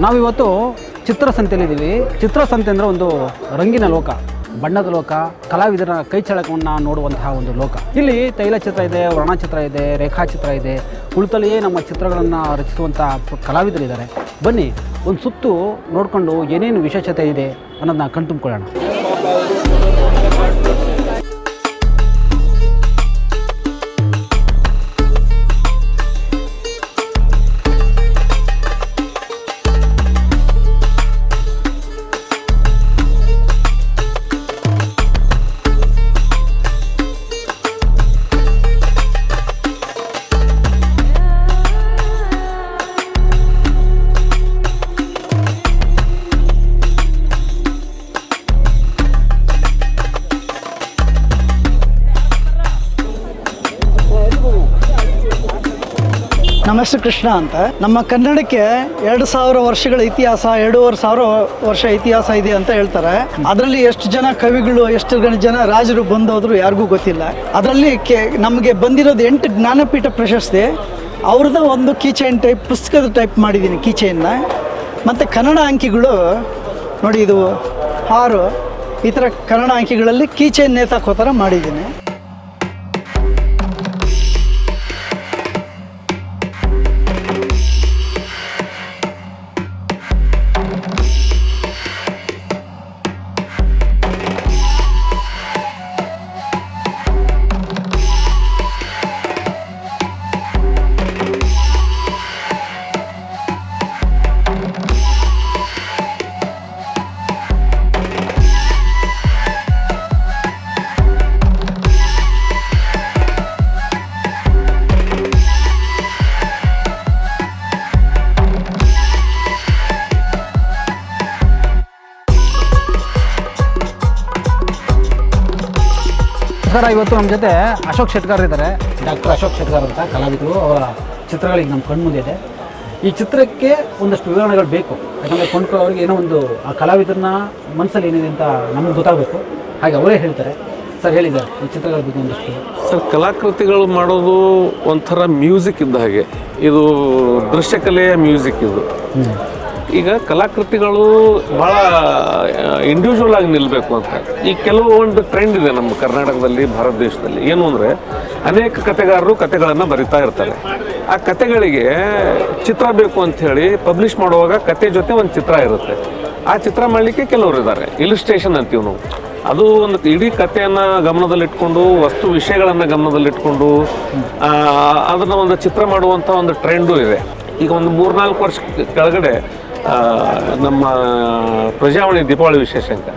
ನಾವಿವತ್ತು ಚಿತ್ರಸಂತೆಯಲ್ಲಿದ್ದೀವಿ. ಚಿತ್ರಸಂತೆ ಅಂದರೆ ಒಂದು ರಂಗಿನ ಲೋಕ, ಬಣ್ಣದ ಲೋಕ, ಕಲಾವಿದರ ಕೈಚಳಕವನ್ನು ನೋಡುವಂತಹ ಒಂದು ಲೋಕ. ಇಲ್ಲಿ ತೈಲಚಿತ್ರ ಇದೆ, ವರ್ಣಚಿತ್ರ ಇದೆ, ರೇಖಾಚಿತ್ರ ಇದೆ. ಕುಳಿತಲ್ಲಿಯೇ ನಮ್ಮ ಚಿತ್ರಗಳನ್ನು ರಚಿಸುವಂಥ ಕಲಾವಿದರಿದ್ದಾರೆ. ಬನ್ನಿ ಒಂದು ಸುತ್ತು ನೋಡಿಕೊಂಡು ಏನೇನು ವಿಶೇಷತೆ ಇದೆ ಅನ್ನೋದನ್ನ ಕಣ್ತುಂಬ್ಕೊಳ್ಳೋಣ. ನಮ್ಮ ಹೆಸರು ಕೃಷ್ಣ ಅಂತ. ನಮ್ಮ ಕನ್ನಡಕ್ಕೆ 2000 ವರ್ಷಗಳ ಇತಿಹಾಸ, 2500 ವರ್ಷ ಇತಿಹಾಸ ಇದೆ ಅಂತ ಹೇಳ್ತಾರೆ. ಅದರಲ್ಲಿ ಎಷ್ಟು ಜನ ಕವಿಗಳು, ಎಷ್ಟು ಜನ ರಾಜರು ಬಂದೋದ್ರು ಯಾರಿಗೂ ಗೊತ್ತಿಲ್ಲ. ಅದರಲ್ಲಿ ನಮಗೆ ಬಂದಿರೋದು 8 ಜ್ಞಾನಪೀಠ ಪ್ರಶಸ್ತಿ. ಅವ್ರದ್ದು ಒಂದು ಕೀಚೈನ್ ಟೈಪ್ ಪುಸ್ತಕದ ಟೈಪ್ ಮಾಡಿದ್ದೀನಿ ಕೀಚೈನ್ನ. ಮತ್ತು ಕನ್ನಡ ಅಂಕಿಗಳು ನೋಡಿ, ಇದು 6 ಈ ಥರ ಕನ್ನಡ ಅಂಕಿಗಳಲ್ಲಿ ಕೀಚೈನ್ ನೇತಾಕೋ ಥರ ಮಾಡಿದ್ದೀನಿ. ಸರ್, ಇವತ್ತು ನಮ್ಮ ಜೊತೆ ಅಶೋಕ್ ಶೆಟ್ಗಾರ್ ಇದ್ದಾರೆ. ಡಾಕ್ಟರ್ ಅಶೋಕ್ ಶೆಟ್ಗಾರ್ ಅಂತ ಕಲಾವಿದರು. ಅವರ ಚಿತ್ರಗಳಿಗೆ ನಮ್ಮ ಕಣ್ಮುಂದೆ ಇದೆ. ಈ ಚಿತ್ರಕ್ಕೆ ಒಂದಷ್ಟು ವಿವರಣೆಗಳು ಬೇಕು, ಯಾಕಂದರೆ ಕೊಂಡ್ಕೊಳ್ಳೋರಿಗೆ ಏನೋ ಒಂದು ಆ ಕಲಾವಿದರನ್ನ ಮನಸ್ಸಲ್ಲಿ ಏನಿದೆ ಅಂತ ನಮಗೆ ಗೊತ್ತಾಗಬೇಕು. ಹಾಗೆ ಅವರೇ ಹೇಳ್ತಾರೆ. ಸರ್ ಹೇಳಿ ಸರ್, ಈ ಚಿತ್ರಗಳ ಬಗ್ಗೆ ಒಂದಷ್ಟು. ಸರ್, ಕಲಾಕೃತಿಗಳು ಮಾಡೋದು ಒಂಥರ ಮ್ಯೂಸಿಕ್ ಇದ್ದ ಹಾಗೆ. ಇದು ದೃಶ್ಯಕಲೆಯ ಮ್ಯೂಸಿಕ್ ಇದು. ಈಗ ಕಲಾಕೃತಿಗಳು ಭಾಳ ಇಂಡಿವಿಜುವಲ್ ಆಗಿ ನಿಲ್ಲಬೇಕು ಅಂತ ಈ ಕೆಲವೊಂದು ಟ್ರೆಂಡ್ ಇದೆ ನಮ್ಮ ಕರ್ನಾಟಕದಲ್ಲಿ, ಭಾರತ ದೇಶದಲ್ಲಿ. ಏನು ಅಂದರೆ, ಅನೇಕ ಕಥೆಗಾರರು ಕಥೆಗಳನ್ನು ಬರಿತಾ ಇರ್ತಾರೆ. ಆ ಕಥೆಗಳಿಗೆ ಚಿತ್ರ ಬೇಕು ಅಂಥೇಳಿ ಪಬ್ಲಿಷ್ ಮಾಡುವಾಗ ಕತೆ ಜೊತೆ ಒಂದು ಚಿತ್ರ ಇರುತ್ತೆ. ಆ ಚಿತ್ರ ಮಾಡಲಿಕ್ಕೆ ಕೆಲವರು ಇದ್ದಾರೆ, ಇಲಿಸ್ಟ್ರೇಷನ್ ಅಂತೀವಿ ನಾವು. ಅದು ಒಂದು ಇಡೀ ಕಥೆಯನ್ನು ಗಮನದಲ್ಲಿಟ್ಕೊಂಡು, ವಸ್ತು ವಿಷಯಗಳನ್ನು ಗಮನದಲ್ಲಿಟ್ಕೊಂಡು ಅದನ್ನು ಒಂದು ಚಿತ್ರ ಮಾಡುವಂಥ ಒಂದು ಟ್ರೆಂಡು ಇದೆ. ಈಗ ಒಂದು 3-4 ವರ್ಷ ಕೆಳಗಡೆ ನಮ್ಮ ಪ್ರಜಾವಾಣಿ ದೀಪಾವಳಿ ವಿಶೇಷಾಂಕ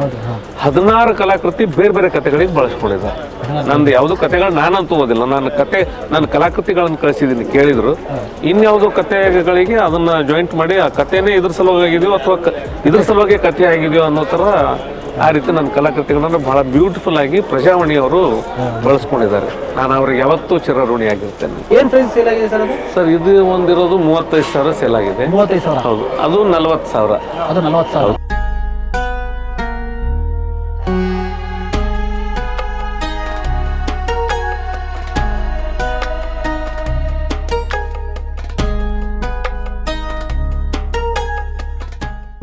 16 ಕಲಾಕೃತಿ ಬೇರೆ ಬೇರೆ ಕಥೆಗಳಿಗೆ ಬಳಸ್ಕೊಂಡಿದ್ದಾರೆ. ನಂದು ಯಾವುದೋ ಕಥೆಗಳು ನಾನಂತೂ ಓದಿಲ್ಲ, ನಾನು ಕಲಾಕೃತಿಗಳನ್ನು ಕಳಿಸಿದ್ದೀನಿ, ಕೇಳಿದ್ರು. ಇನ್ಯಾವುದೋ ಕಥೆಗಳಿಗೆ ಅದನ್ನು ಜಾಯಿಂಟ್ ಮಾಡಿ ಆ ಕಥೆನೇ ಇದ್ರ ಸಲುವಾಗಿ ಆಗಿದೆಯೋ ಅಥವಾ ಇದ್ರ ಸಲುವಾಗಿ ಕಥೆ ಆಗಿದೆಯೋ ಅನ್ನೋ ಥರ ಆ ರೀತಿ ನನ್ನ ಕಲಾಕೃತಿಗಳನ್ನು ಬಹಳ ಬ್ಯೂಟಿಫುಲ್ ಆಗಿ ಪ್ರಜಾವಾಣಿಯವರು ಬಳಸ್ಕೊಂಡಿದ್ದಾರೆ. ನಾನು ಅವ್ರಿಗೆ ಯಾವತ್ತೂ ಚಿರಋಣಿ ಆಗಿರ್ತೇನೆ. ಏನು ಪ್ರೈಸ್ ಸೇಲ್ ಆಗಿದೆ ಸರ್ ಅದು? ಸರ್, ಇದು ಒಂದಿರೋದು 35,000 ಸೇಲ್ ಆಗಿದೆ. 35,000? ಹೌದು. ಅದು 40,000. ಅದು 40,000.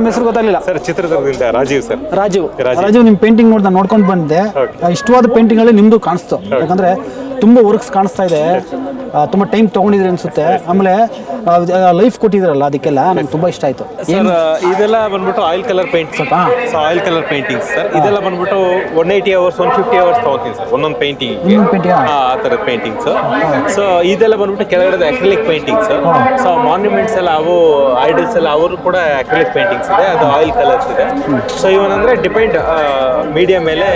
ಹೆಸರು ಗೊತ್ತಾಗಲಿಲ್ಲ ಸರ್. ಚಿತ್ರದುರ್ಗದಿಂದ ರಾಜೀವ್ ಸರ್. ರಾಜೀವ್ ನಿಮ್ಮ ಪೇಂಟಿಂಗ್ ನೋಡ್ಕೊಂಡು ಬಂದೆ. ಇಷ್ಟವಾದ ಪೇಂಟಿಂಗ್ಗಳಲ್ಲಿ ನಿಮ್ಮದು ಕಾಣಿಸ್ತು, ಯಾಕಂದರೆ ತುಂಬ ವರ್ಕ್ಸ್ ಕಾಣಿಸ್ತಾ ಇದೆ. ತುಂಬ ಟೈಮ್ ತೊಗೊಂಡಿದ್ರಿ ಅನಿಸುತ್ತೆ. ಆಮೇಲೆ ಲೈಫ್ ಕೊಟ್ಟಿದ್ರಲ್ಲ, ಅದಕ್ಕೆಲ್ಲ ನಂಗೆ ತುಂಬ ಇಷ್ಟ ಆಯಿತು. ಸರ್, ಇದೆಲ್ಲ ಬಂದ್ಬಿಟ್ಟು oil colour paint. Oil colour painting sir. ಇದೆಲ್ಲ ಬಂದ್ಬಿಟ್ಟು 180 hours 150 hours ತೊಗೊತೀನಿ ಸರ್ ಒಂದೊಂದು ಪೇಂಟಿಂಗ್. ಆ ಥರದ ಪೇಂಟಿಂಗ್ಸ್. ಸೊ ಇದೆಲ್ಲ ಬಂದ್ಬಿಟ್ಟು ಕೆಳಗಡೆ ಅಕ್ರಿಲಿಕ್ ಪೇಂಟಿಂಗ್ಸ್. ಸೊ ಮಾನ್ಯುಮೆಂಟ್ಸ್ ಎಲ್ಲ, ಅವು ಐಡಲ್ಸ್ ಎಲ್ಲ, ಅವರು ಕೂಡ ಅಕ್ರಿಲಿಕ್ ಪೇಂಟಿಂಗ್ಸ್ ಇದೆ. ಅದು ಆಯಿಲ್ ಕಲರ್ಸ್ ಇದೆ. ಸೊ ಇವನಂದ್ರೆ ಡಿಪೆಂಡ್ ಮೀಡಿಯಾ ಮೇಲೆ.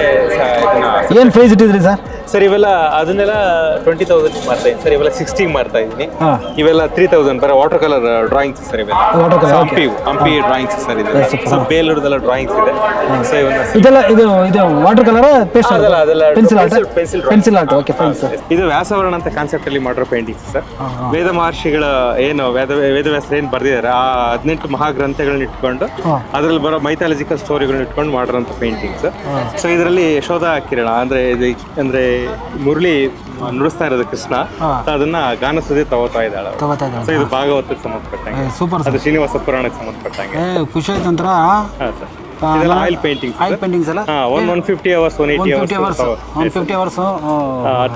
ಏನು ಪ್ರೈಸ್ ಇಟ್ಟಿದ್ರಿ ಸರ್? ಸರ್, ಇವೆಲ್ಲ ಅದನ್ನೆಲ್ಲ 20,000 ಮಾಡ್ತಾ ಇದ್ದೀನಿ ಸರ್. ಇವೆಲ್ಲ ಇವೆಲ್ಲ 60 ಮಾಡ್ತಾ ಇದ್ದೀನಿ. ಹಾ. ಇವೆಲ್ಲ 3000 ಬರೀ ವಾಟರ್ ಕಲರ್ ಡ್ರಾಯಿಂಗ್ಸ್ ಸರ್ ಇವೆಲ್ಲ. Water colour, Hampi drawings sir ಇದೆ. ಸೊ ಬೇಲೂರ್ದೆಲ್ಲ ಡ್ರಾಯಿಂಗ್ಸ್ ಇದೆ. ಸೊ ಇವನ್ನ ಇದೆಲ್ಲ ಇದು ವಾಟರ್ ಕಲರ್ ಪೇಸ್ಟ್ ಅದೆಲ್ಲ pencil art pencil pencil art okay fine sir. ಇದು ವ್ಯಾಸವರ್ಣ ಅಂತ ಕಾನ್ಸೆಪ್ಟ್ ಅಲ್ಲಿ ಮಾಡಿರೋ ಪೇಂಟಿಂಗ್ಸ್ ಸರ್. ವೇದ ಮಹರ್ಷಿಗಳ ಏನು ವೇದವ್ಯಾಸರು ಏನು ಬರ್ದಿದ್ದಾರೆ ಆ 18 ಮಹಾಗ್ರಂಥಗಳನ್ನ ಇಟ್ಕೊಂಡು ಅದರಲ್ಲಿ ಬರೋ ಮೈಥಾಲಜಿಕಲ್ ಸ್ಟೋರಿಗಳನ್ನ ಇಟ್ಕೊಂಡು ಮಾಡಿರೋಂಥ ಪೇಂಟಿಂಗ್ಸ್. ಸೊ ಇದರಲ್ಲಿ ಯಶೋಧ ಕಿರಣ ಅಂದ್ರೆ ಮುರಳಿ ನುಡಿಸ್ತಾ ಇರೋದು ಕೃಷ್ಣ, ಅದನ್ನ ಗಾನ ಸುದ್ದಿ ತಗೋತಾ ಇದ್ದಾಳೆ. ಸೊ ಇದು ಭಾಗವತಕ್ಕೆ ಸಂಬಂಧಪಟ್ಟಂಗೆ, ಸೂಪರ್ ಅದು ಶ್ರೀನಿವಾಸ ಪುರಾಣಕ್ಕೆ ಸಂಬಂಧಪಟ್ಟಂಗೆ. ಖುಷಿ ಆಯ್ತು ಒಂಥರ. ಹಾಂ ಸರ್, ಇದೆಲ್ಲ ಆಯಿಲ್ ಪೇಂಟಿಂಗ್ಸ್. ಆಯಿಲ್ ಪೇಂಟಿಂಗ್ಸ್ ಅಲ್ಲ. 150 hours 180 hours 150 hours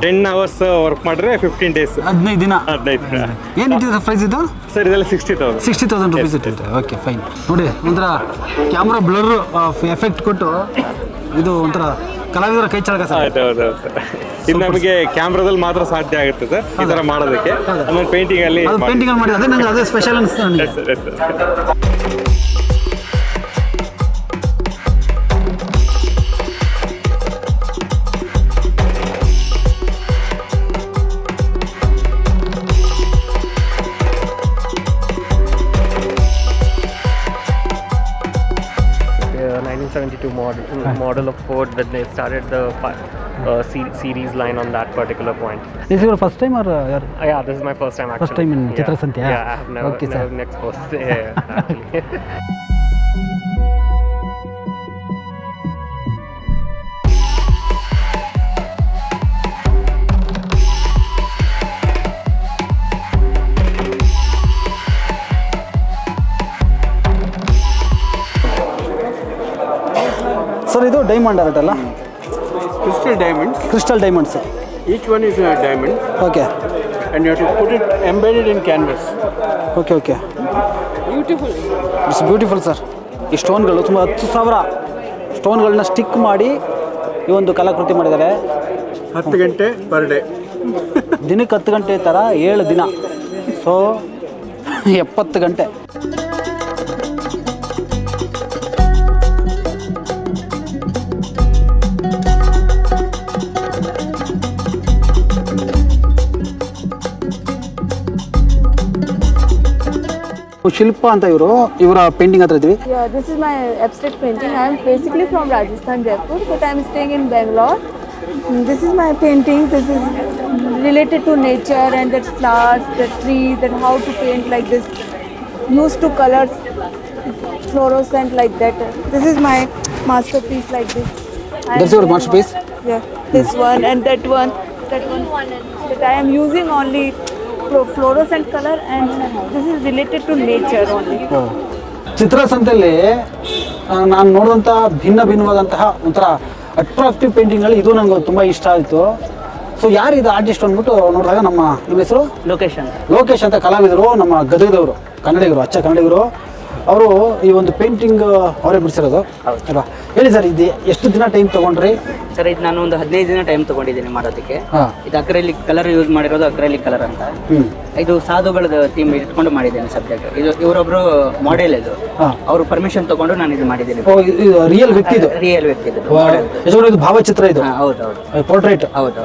10 hours work ಮಾಡಿದ್ರೆ 15 days 15 ದಿನ. 15 ದಿನ. ಏನು ಇಟ್ಟಿದೆ ಪ್ರೈಸ್ ಇದು ಸರ್ ಇದೆಲ್ಲ 60,000 60,000 rupees ಇಟ್ಟಿದೆ. Okay fine. ನೋಡಿ ಒಂಥರ ಕ್ಯಾಮ್ರಾ ಬ್ಲರ್ ಎಫೆಕ್ಟ್ ಕೊಟ್ಟು ಇದು ಒಂಥರ ಕಲಾವಿದರ ಕೈ ಚಳಕ ಸರ್. ಹೌದು ಸರ್. ಇದು ನಮಗೆ ಕ್ಯಾಮ್ರಾದಲ್ಲಿ ಮಾತ್ರ ಸಾಧ್ಯ ಆಗುತ್ತೆ ಸರ್ ಈ ಥರ ಮಾಡೋದಕ್ಕೆ. ಆಮೇಲೆ ಪೇಂಟಿಂಗ್ ಅಲ್ಲಿ ಅದು ಪೇಂಟಿಂಗ್ ಅಲ್ಲಿ ಮಾಡಿ ಅದೇ ನಂಗೆ ಅದೇ ಸ್ಪೆಷಲ್ ಅನಿಸ್ತು ನನಗೆ. The 1972 model of Ford when they started the series line on that particular point. This is your first time or Yeah, this is my first time actually. First time in Chitrasanti, yeah? Yeah, I have never, Okay, sir. never been exposed actually. Sir ಇದು diamond art ಅಲ್ಲ? Crystal diamonds. Crystal diamonds. Each one is a diamond, okay and you have to put it embedded in canvas. Okay okay it's beautiful sir. ಈ ಸ್ಟೋನ್ಗಳು ತುಂಬ 10,000 ಸ್ಟೋನ್ಗಳನ್ನ stick ಮಾಡಿ ಈ ಒಂದು ಕಲಾಕೃತಿ ಮಾಡಿದ್ದಾರೆ. 10 ಗಂಟೆ per day. ದಿನಕ್ಕೆ 10 ಗಂಟೆ ಥರ 7 ದಿನ, ಸೊ 70 ಗಂಟೆ. ಶಿಲ್ಪ ಅಂತ ಇವರ ಪೇಂಟಿಂಗ್ ಹತ್ರ ಇದ್ವಿ. Yeah, this is my abstract painting. I am basically from Rajasthan, Jaipur, but I am staying in Bangalore. This is my painting. This is related to nature and the flowers, the trees, and how to paint like this. Used to colors, fluorescent like that. This is my masterpiece like this. That's your masterpiece? Yeah, this one and that one. That one. That I am using only fluorescent color, and this is related to nature only. ಚಿತ್ರಸಂತೆಯಲ್ಲಿ ನಾನು ನೋಡಿದಂಥ ಭಿನ್ನವಾದಂತಹ ಒಂಥರ attractive ಪೇಂಟಿಂಗ್ಗಳು ಇದು ನನಗೆ ತುಂಬ ಇಷ್ಟ ಆಯಿತು. So ಯಾರಿದು artist ಅಂದ್ಬಿಟ್ಟು ನೋಡಿದಾಗ ನಿಮ್ಮ ಹೆಸರು ಲೋಕೇಶ್ ಅಂತ ಕಲಾವಿದರು, ನಮ್ಮ ಗದಗದವರು, ಕನ್ನಡಿಗರು, ಅಚ್ಚ ಕನ್ನಡಿಗರು. ಅವರು ಈ ಒಂದು ಪೇಂಟಿಂಗ್ ಅವರೇ ಬಿಡಿಸಿರೋದು ಅಲ್ವಾ? ಹೇಳಿ ಸರ್, ಇದು ಎಷ್ಟು ದಿನ ಟೈಮ್ ತೊಗೊಂಡ್ರಿ? ಸರ್ ಇದು ನಾನು ಒಂದು 15 ದಿನ ಟೈಮ್ ತೊಗೊಂಡಿದ್ದೀನಿ ಮಾಡೋದಕ್ಕೆ. ಇದು ಅಕ್ರೈಲಿಕ್ ಕಲರ್ ಯೂಸ್ ಮಾಡಿರೋದು, ಅಕ್ರೈಲಿಕ್ ಕಲರ್ ಅಂತ. ಇದು ಸಾಧುಗಳದ ಥೀಮ್ ಇಟ್ಕೊಂಡು ಮಾಡಿದ್ದೇನೆ ಸಬ್ಜೆಕ್ಟ್. ಇದು ಇವರೊಬ್ರು ಮಾಡೆಲ್, ಇದು ಅವರು ಪರ್ಮಿಷನ್ ತಗೊಂಡು ನಾನು ಇದು ಮಾಡಿದ್ದೀನಿ. ರಿಯಲ್ ವ್ಯಕ್ತಿ ಇದು? ರಿಯಲ್ ವ್ಯಕ್ತಿ ಇದು. ಇದು ಭಾವಚಿತ್ರ ಇದು? ಹೌದು, ಪೋರ್ಟ್ರೇಟ್. ಹೌದು.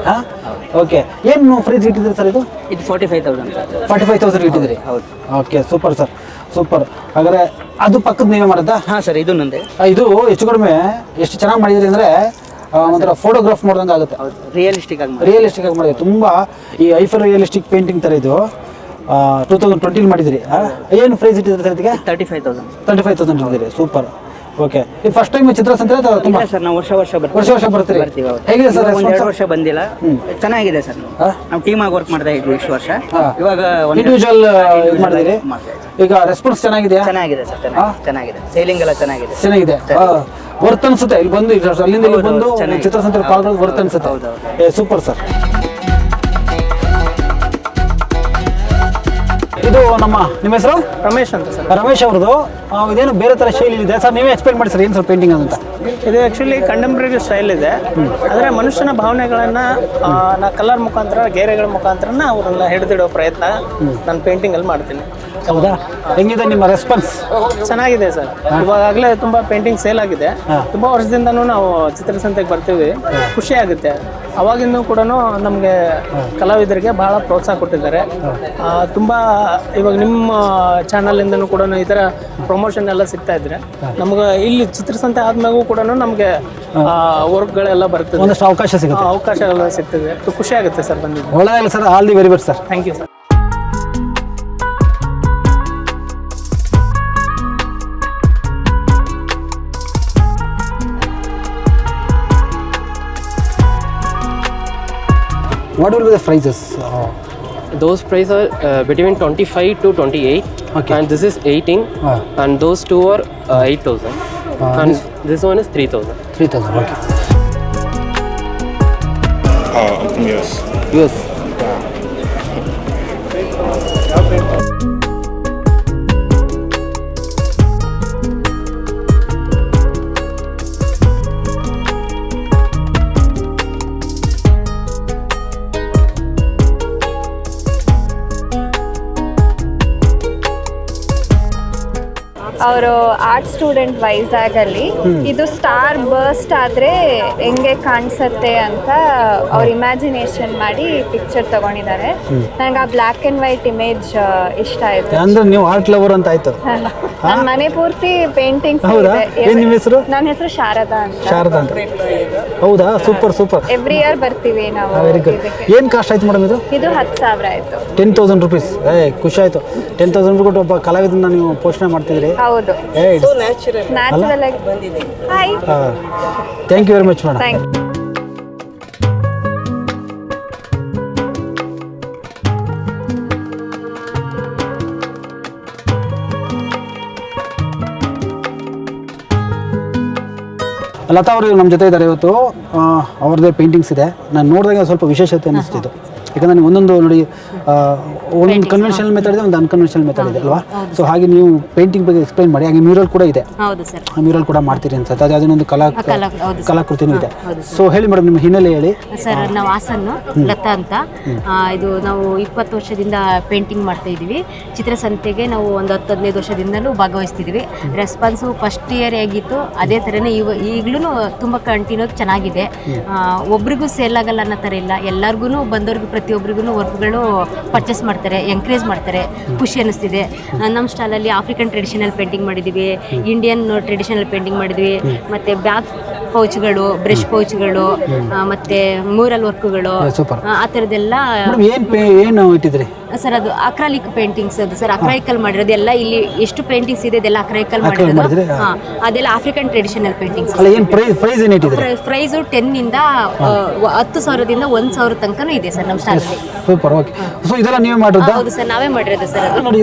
ಓಕೆ, ಏನು ಪ್ರೈಸ್ ಇಟ್ಟಿದ್ರಿ ಸರ್ ಇದು? ಇದು 45,000 ಸರ್. 45,000 ಇಟ್ಟಿದ್ರಿ? ಹೌದು. Okay, super sir, super. ಹಾಗಾದ್ರೆ ಅದು ಪಕ್ಕದ ನೀವೇ ಮಾಡಿದ್ದ? ಹಾಂ ಸರ್, ಇದು ನಂದೆ. ಇದು ಹೆಚ್ಚು ಕಡಿಮೆ ಎಷ್ಟು ಚೆನ್ನಾಗಿ ಮಾಡಿದ್ರಿ ಅಂದರೆ ಒಂಥರ ಫೋಟೋಗ್ರಾಫ್ ನೋಡ್ದಂಗೆ ಆಗುತ್ತೆ. ರಿಯಲಿಸ್ಟಿಕ್ ಆಗಿ ಮಾಡಿದ್ರಿ. ತುಂಬ ಈ ಐಫರ್ ರಿಯಲಿಸ್ಟಿಕ್ ಪೇಂಟಿಂಗ್ ಥರ ಇದು 2020 ಮಾಡಿದ್ರಿ. ಏನು ಪ್ರೈಸ್ ಇಟ್ಟಿದ್ರಿ ಸರ್ ಇದಕ್ಕೆ? 35,000 ಇಟ್ಟಿದ್ರಿ. ಸೂಪರ್. ಓಕೆ, ಈ ಫಸ್ಟ್ ಟೈಮ್ ಚಿತ್ರಸಂತೆ ತುಂಬ? ಸರ್ ನಾವು ವರ್ಷ ಬರ್ತೀರಿ. ಹೇಗಿದೆ ಸರ್? 1-2 ವರ್ಷ ಬಂದಿಲ್ಲ. ಚೆನ್ನಾಗಿದೆ ಸರ್. ನಾವು ಟೀಮ್ ಆಗಿ ವರ್ಕ್ ಮಾಡ್ತಾ ಇದ್ವಿ ಇಷ್ಟು ವರ್ಷ. ಇವಾಗ ಇಂಡಿವಿಜುವಲ್ ಇದು ಮಾಡಿದಿರಿ. ಈಗ ರೆಸ್ಪಾನ್ಸ್ ಚೆನ್ನಾಗಿದೆಯಾ? ಚೆನ್ನಾಗಿದೆ ಸರ್, ಚೆನ್ನಾಗಿದೆ. ಸೇಲಿಂಗ್ ಎಲ್ಲ ಚೆನ್ನಾಗಿದೆ. ವರ್ತ್ ಅನ್ಸುತ್ತೆ ಇಲ್ಲಿ ಬಂದು, ಅಲ್ಲಿಂದ ಇಲ್ಲಿ ಬಂದು ಚಿತ್ರಸಂತೆ ಪಾಲ್ಗೊಳ್ಳೋದು ವರ್ತ್ ಅನ್ಸುತ್ತೆ. Super sir. ಇದು ನಿಮ್ಮ ಹೆಸರು? ರಮೇಶ್ ಅಂತ ಸರ್. ರಮೇಶ್ ಅವ್ರದ್ದು ಇದೇನು ಬೇರೆ ಥರ ಶೈಲಿ ಇದೆ ಸರ್, ನೀವೇ ಎಕ್ಸ್ಪ್ಲೇನ್ ಮಾಡಿ ಸರ್ ಏನು ಸರ್ ಪೇಂಟಿಂಗ್ ಅಂತ? ಇದು ಆ್ಯಕ್ಚುಲಿ ಕಂಟೆಂಪ್ರರಿ ಸ್ಟೈಲ್ ಇದೆ. ಅಂದರೆ ಮನುಷ್ಯನ ಭಾವನೆಗಳನ್ನು ನಾ ಕಲರ್ ಮುಖಾಂತರ, ಗೆರೆಗಳ ಮುಖಾಂತರ ಅವರನ್ನ ಹಿಡಿದಿಡೋ ಪ್ರಯತ್ನ ನಾನು ಪೇಂಟಿಂಗಲ್ಲಿ ಮಾಡ್ತೀನಿ. ಹೌದಾ? ಹೆಂಗಿದೆ ನಿಮ್ಮ ರೆಸ್ಪಾನ್ಸ್? ಚೆನ್ನಾಗಿದೆ ಸರ್. ಇವಾಗಲೇ ತುಂಬಾ ಪೇಂಟಿಂಗ್ ಸೇಲ್ ಆಗಿದೆ. ತುಂಬಾ ವರ್ಷದಿಂದನೂ ನಾವು ಚಿತ್ರಸಂತೆಗೆ ಬರ್ತೀವಿ, ಖುಷಿ ಆಗುತ್ತೆ. ಅವಾಗಿಂದ ಕೂಡ ನಮಗೆ ಕಲಾವಿದರಿಗೆ ಬಹಳ ಪ್ರೋತ್ಸಾಹ ಕೊಟ್ಟಿದ್ದಾರೆ. ತುಂಬಾ ಇವಾಗ ನಿಮ್ಮ ಚಾನಲಿಂದನೂ ಕೂಡ ಈ ಥರ ಪ್ರಮೋಷನ್ ಎಲ್ಲ ಸಿಗ್ತಾ ಇದ್ರೆ ನಮ್ಗೆ ಇಲ್ಲಿ ಚಿತ್ರಸಂತೆ ಆದ್ಮೇಗೂ ಕೂಡ ನಮಗೆ ವರ್ಕ್ಗಳೆಲ್ಲ ಬರ್ತದೆ, ಒಂದಷ್ಟು ಅವಕಾಶ ಸಿಗುತ್ತೆ. ಅವಕಾಶ ಎಲ್ಲ ಸಿಗ್ತದೆ. ಖುಷಿ ಆಗುತ್ತೆ ಸರ್ ಬಂದಿದ್ದು. ಒಳ್ಳೆಯದಾಗಲಿ sir. All the very best sir. Thank you sir. What will be the prices? Those prices are between 25 to 28, and this is 18, and those two are 8,000, and this one is 3,000. 3,000. Okay. I'm from US. US. ಅವರು art student ವೈಜಾಗಲ್ಲಿ ಇದು star burst ಆದರೆ ಹೆಂಗೆ ಕಾಣಿಸುತ್ತೆ ಅಂತ ಅವ್ರು imagination ಮಾಡಿ picture ತಗೊಂಡಿದ್ದಾರೆ. ನನಗೆ ಆ ಬ್ಲ್ಯಾಕ್ ಆ್ಯಂಡ್ ವೈಟ್ ಇಮೇಜ್ ಇಷ್ಟ ಆಯಿತು. ಅಂದ್ರೆ ನೀವು ಆರ್ಟ್ ಲವರ್ ಅಂತ ಆಯ್ತು. ನನ್ನ ಮನೆ ಪೂರ್ತಿ ಪೇಂಟಿಂಗ್ಸ್ ಹೌದಾ? ಇದೆ. ಏನ್ ನಿಮ್ಮ ಹೆಸರು? ನನ್ನ ಹೆಸರು ಶಾರದಾ ಅಂತ. ಶಾರದಾ ಅಂತ. ಹೌದಾ? Super super. ಎವ್ರಿ ಇಯರ್ ಬರ್ತೀವಿ ನಾವು. Very good. ಏನು ಕಾಸ್ಟ್ ಆಯ್ತು ಮೇಡಮ್ ಇದು? ಇದು 10,000 ಆಯಿತು. 10,000 rupees. ಖುಷಿ ಆಯಿತು. 10,000 ರೂಪಾಯಿ ಕೊಟ್ಟು ಒಬ್ಬ ಕಲಾವಿದನ್ನ ನೀವು ಪೋಷಣೆ ಮಾಡ್ತಿದ್ರಿ. ಹೌದು, ನ್ಯಾಚುರಲ್ ಆಗಿ ಬಂದಿದೆ. Hi, thank you very much madam. Thank you. Latha ಅವರು ನಮ್ಮ ಜೊತೆ ಇದ್ದಾರೆ ಇವತ್ತು. ಅವ್ರದ್ದೇ ಪೇಂಟಿಂಗ್ಸ್ ಇದೆ. ನಾನು ನೋಡಿದಾಗ ಸ್ವಲ್ಪ ವಿಶೇಷತೆ ಅನ್ನಿಸ್ತಿತ್ತು. ಯಾಕಂದರೆ ನೀವು ಒಂದೊಂದು ನೋಡಿ, ಒಂದೊಂದು ಕನ್ವೆನ್ಷನಲ್ ಮೆಥಡ್ ಇದೆ, ಒಂದು ಅನ್ಕನ್ವೆನ್ಷನಲ್ ಮೆಥಡ್ ಇದೆ ಅಲ್ವಾ? ಸೊ ಹಾಗೆ ನೀವು ಪೇಂಟಿಂಗ್ ಬಗ್ಗೆ ಎಕ್ಸ್ಪ್ಲೈನ್ ಮಾಡಿ. ಹಾಗೆ ಮ್ಯೂರಲ್ ಕೂಡ ಇದೆ. ಹೌದು ಸರ್. ಮ್ಯೂರಲ್ ಕೂಡ ಮಾಡ್ತೀರಿ ಅನ್ಸುತ್ತೆ. ಅದು ಅದನ್ನೊಂದು ಕಲಾಕೃತಿನೂ ಇದೆ. ಸೊ ಹೇಳಿ ಮೇಡಮ್, ನಿಮ್ಮ ಹಿನ್ನೆಲೆ ಹೇಳಿ. ಸರ್, ನಾವು ಹಾಸನ್ನು ಲತಾ ಅಂತ. ಇದು ನಾವು 20 ವರ್ಷದಿಂದ ಪೇಂಟಿಂಗ್ ಮಾಡ್ತಾ ಇದ್ದೀವಿ. ಚಿತ್ರಸಂತೆಗೆ ನಾವು ಒಂದು 10-15 ವರ್ಷದಿಂದಲೂ ಭಾಗವಹಿಸ್ತಿದ್ದೀವಿ. ರೆಸ್ಪಾನ್ಸು ಫಸ್ಟ್ ಇಯರ್ ಆಗಿತ್ತು, ಅದೇ ಥರನೇ ಈಗಲೂ ತುಂಬ ಕಂಟಿನ್ಯೂ ಚೆನ್ನಾಗಿದೆ. ಒಬ್ರಿಗೂ ಸೇಲ್ ಆಗಲ್ಲ ಅನ್ನೋ ಥರ ಇಲ್ಲ. ಎಲ್ಲರಿಗೂ ಬಂದವ್ರಿಗೂ ಪ್ರತಿಯೊಬ್ಬರಿಗೂ ವರ್ಕ್ಗಳು ಪರ್ಚೇಸ್ ಮಾಡ್ತಾರೆ, ಎಂಕರೇಜ್ ಮಾಡ್ತಾರೆ. ಖುಷಿ ಅನ್ನಿಸ್ತಿದೆ. ನಮ್ಮ ಸ್ಟಾಲಲ್ಲಿ ಆಫ್ರಿಕನ್ ಟ್ರೆಡಿಷನಲ್ ಪೇಂಟಿಂಗ್ ಮಾಡಿದ್ದೀವಿ, ಇಂಡಿಯನ್ ಟ್ರೆಡಿಷನಲ್ ಪೇಂಟಿಂಗ್ ಮಾಡಿದ್ವಿ, ಮತ್ತು ಬ್ಯಾಗ್ ಪೌಚ್ಗಳು, ಬ್ರಷ್ ಪೌಚ್ಗಳು, ಮತ್ತು ಮ್ಯೂರಲ್ ವರ್ಕ್ಗಳು, ಆ ಥರದ್ದೆಲ್ಲ. ಏನು ಇಟ್ಟಿದ್ರಿ ಸರ್? ಅದು ಅಕ್ರಾಲಿಕ್ ಪೇಂಟಿಂಗ್ಸ್. ಅದು ಸರ್ ಅಕ್ರಾಲಿಕಲ್ ಮಾಡಿರೋದು ಎಲ್ಲ. ಇಲ್ಲಿ ಎಷ್ಟು ಪೇಂಟಿಂಗ್ಸ್ ಇದೆ ಅದೆಲ್ಲ ಅಕ್ರಾಲಿಕಲ್ ಮಾಡಿರೋದು. ಅದೆಲ್ಲ ಆಫ್ರಿಕನ್ ಟ್ರೆಡಿಷನಲ್ ಪೇಂಟಿಂಗ್ಸ್. ಪ್ರೈಸು 10,000 10,000 1,000 ತನಕನೂ ಇದೆ ಸರ್ ನಮ್ಮ ಸ್ಟಾಲಲ್ಲಿ. ಸೂಪರ್. ಓಕೆ. ಸೊ ಇದೆಲ್ಲ ನೀವೇ ಮಾಡಿರೋದು? ಹೌದು ಸರ್, ನಾವೇ ಮಾಡಿರೋದು ಸರ್. ಅದು ನೋಡಿ,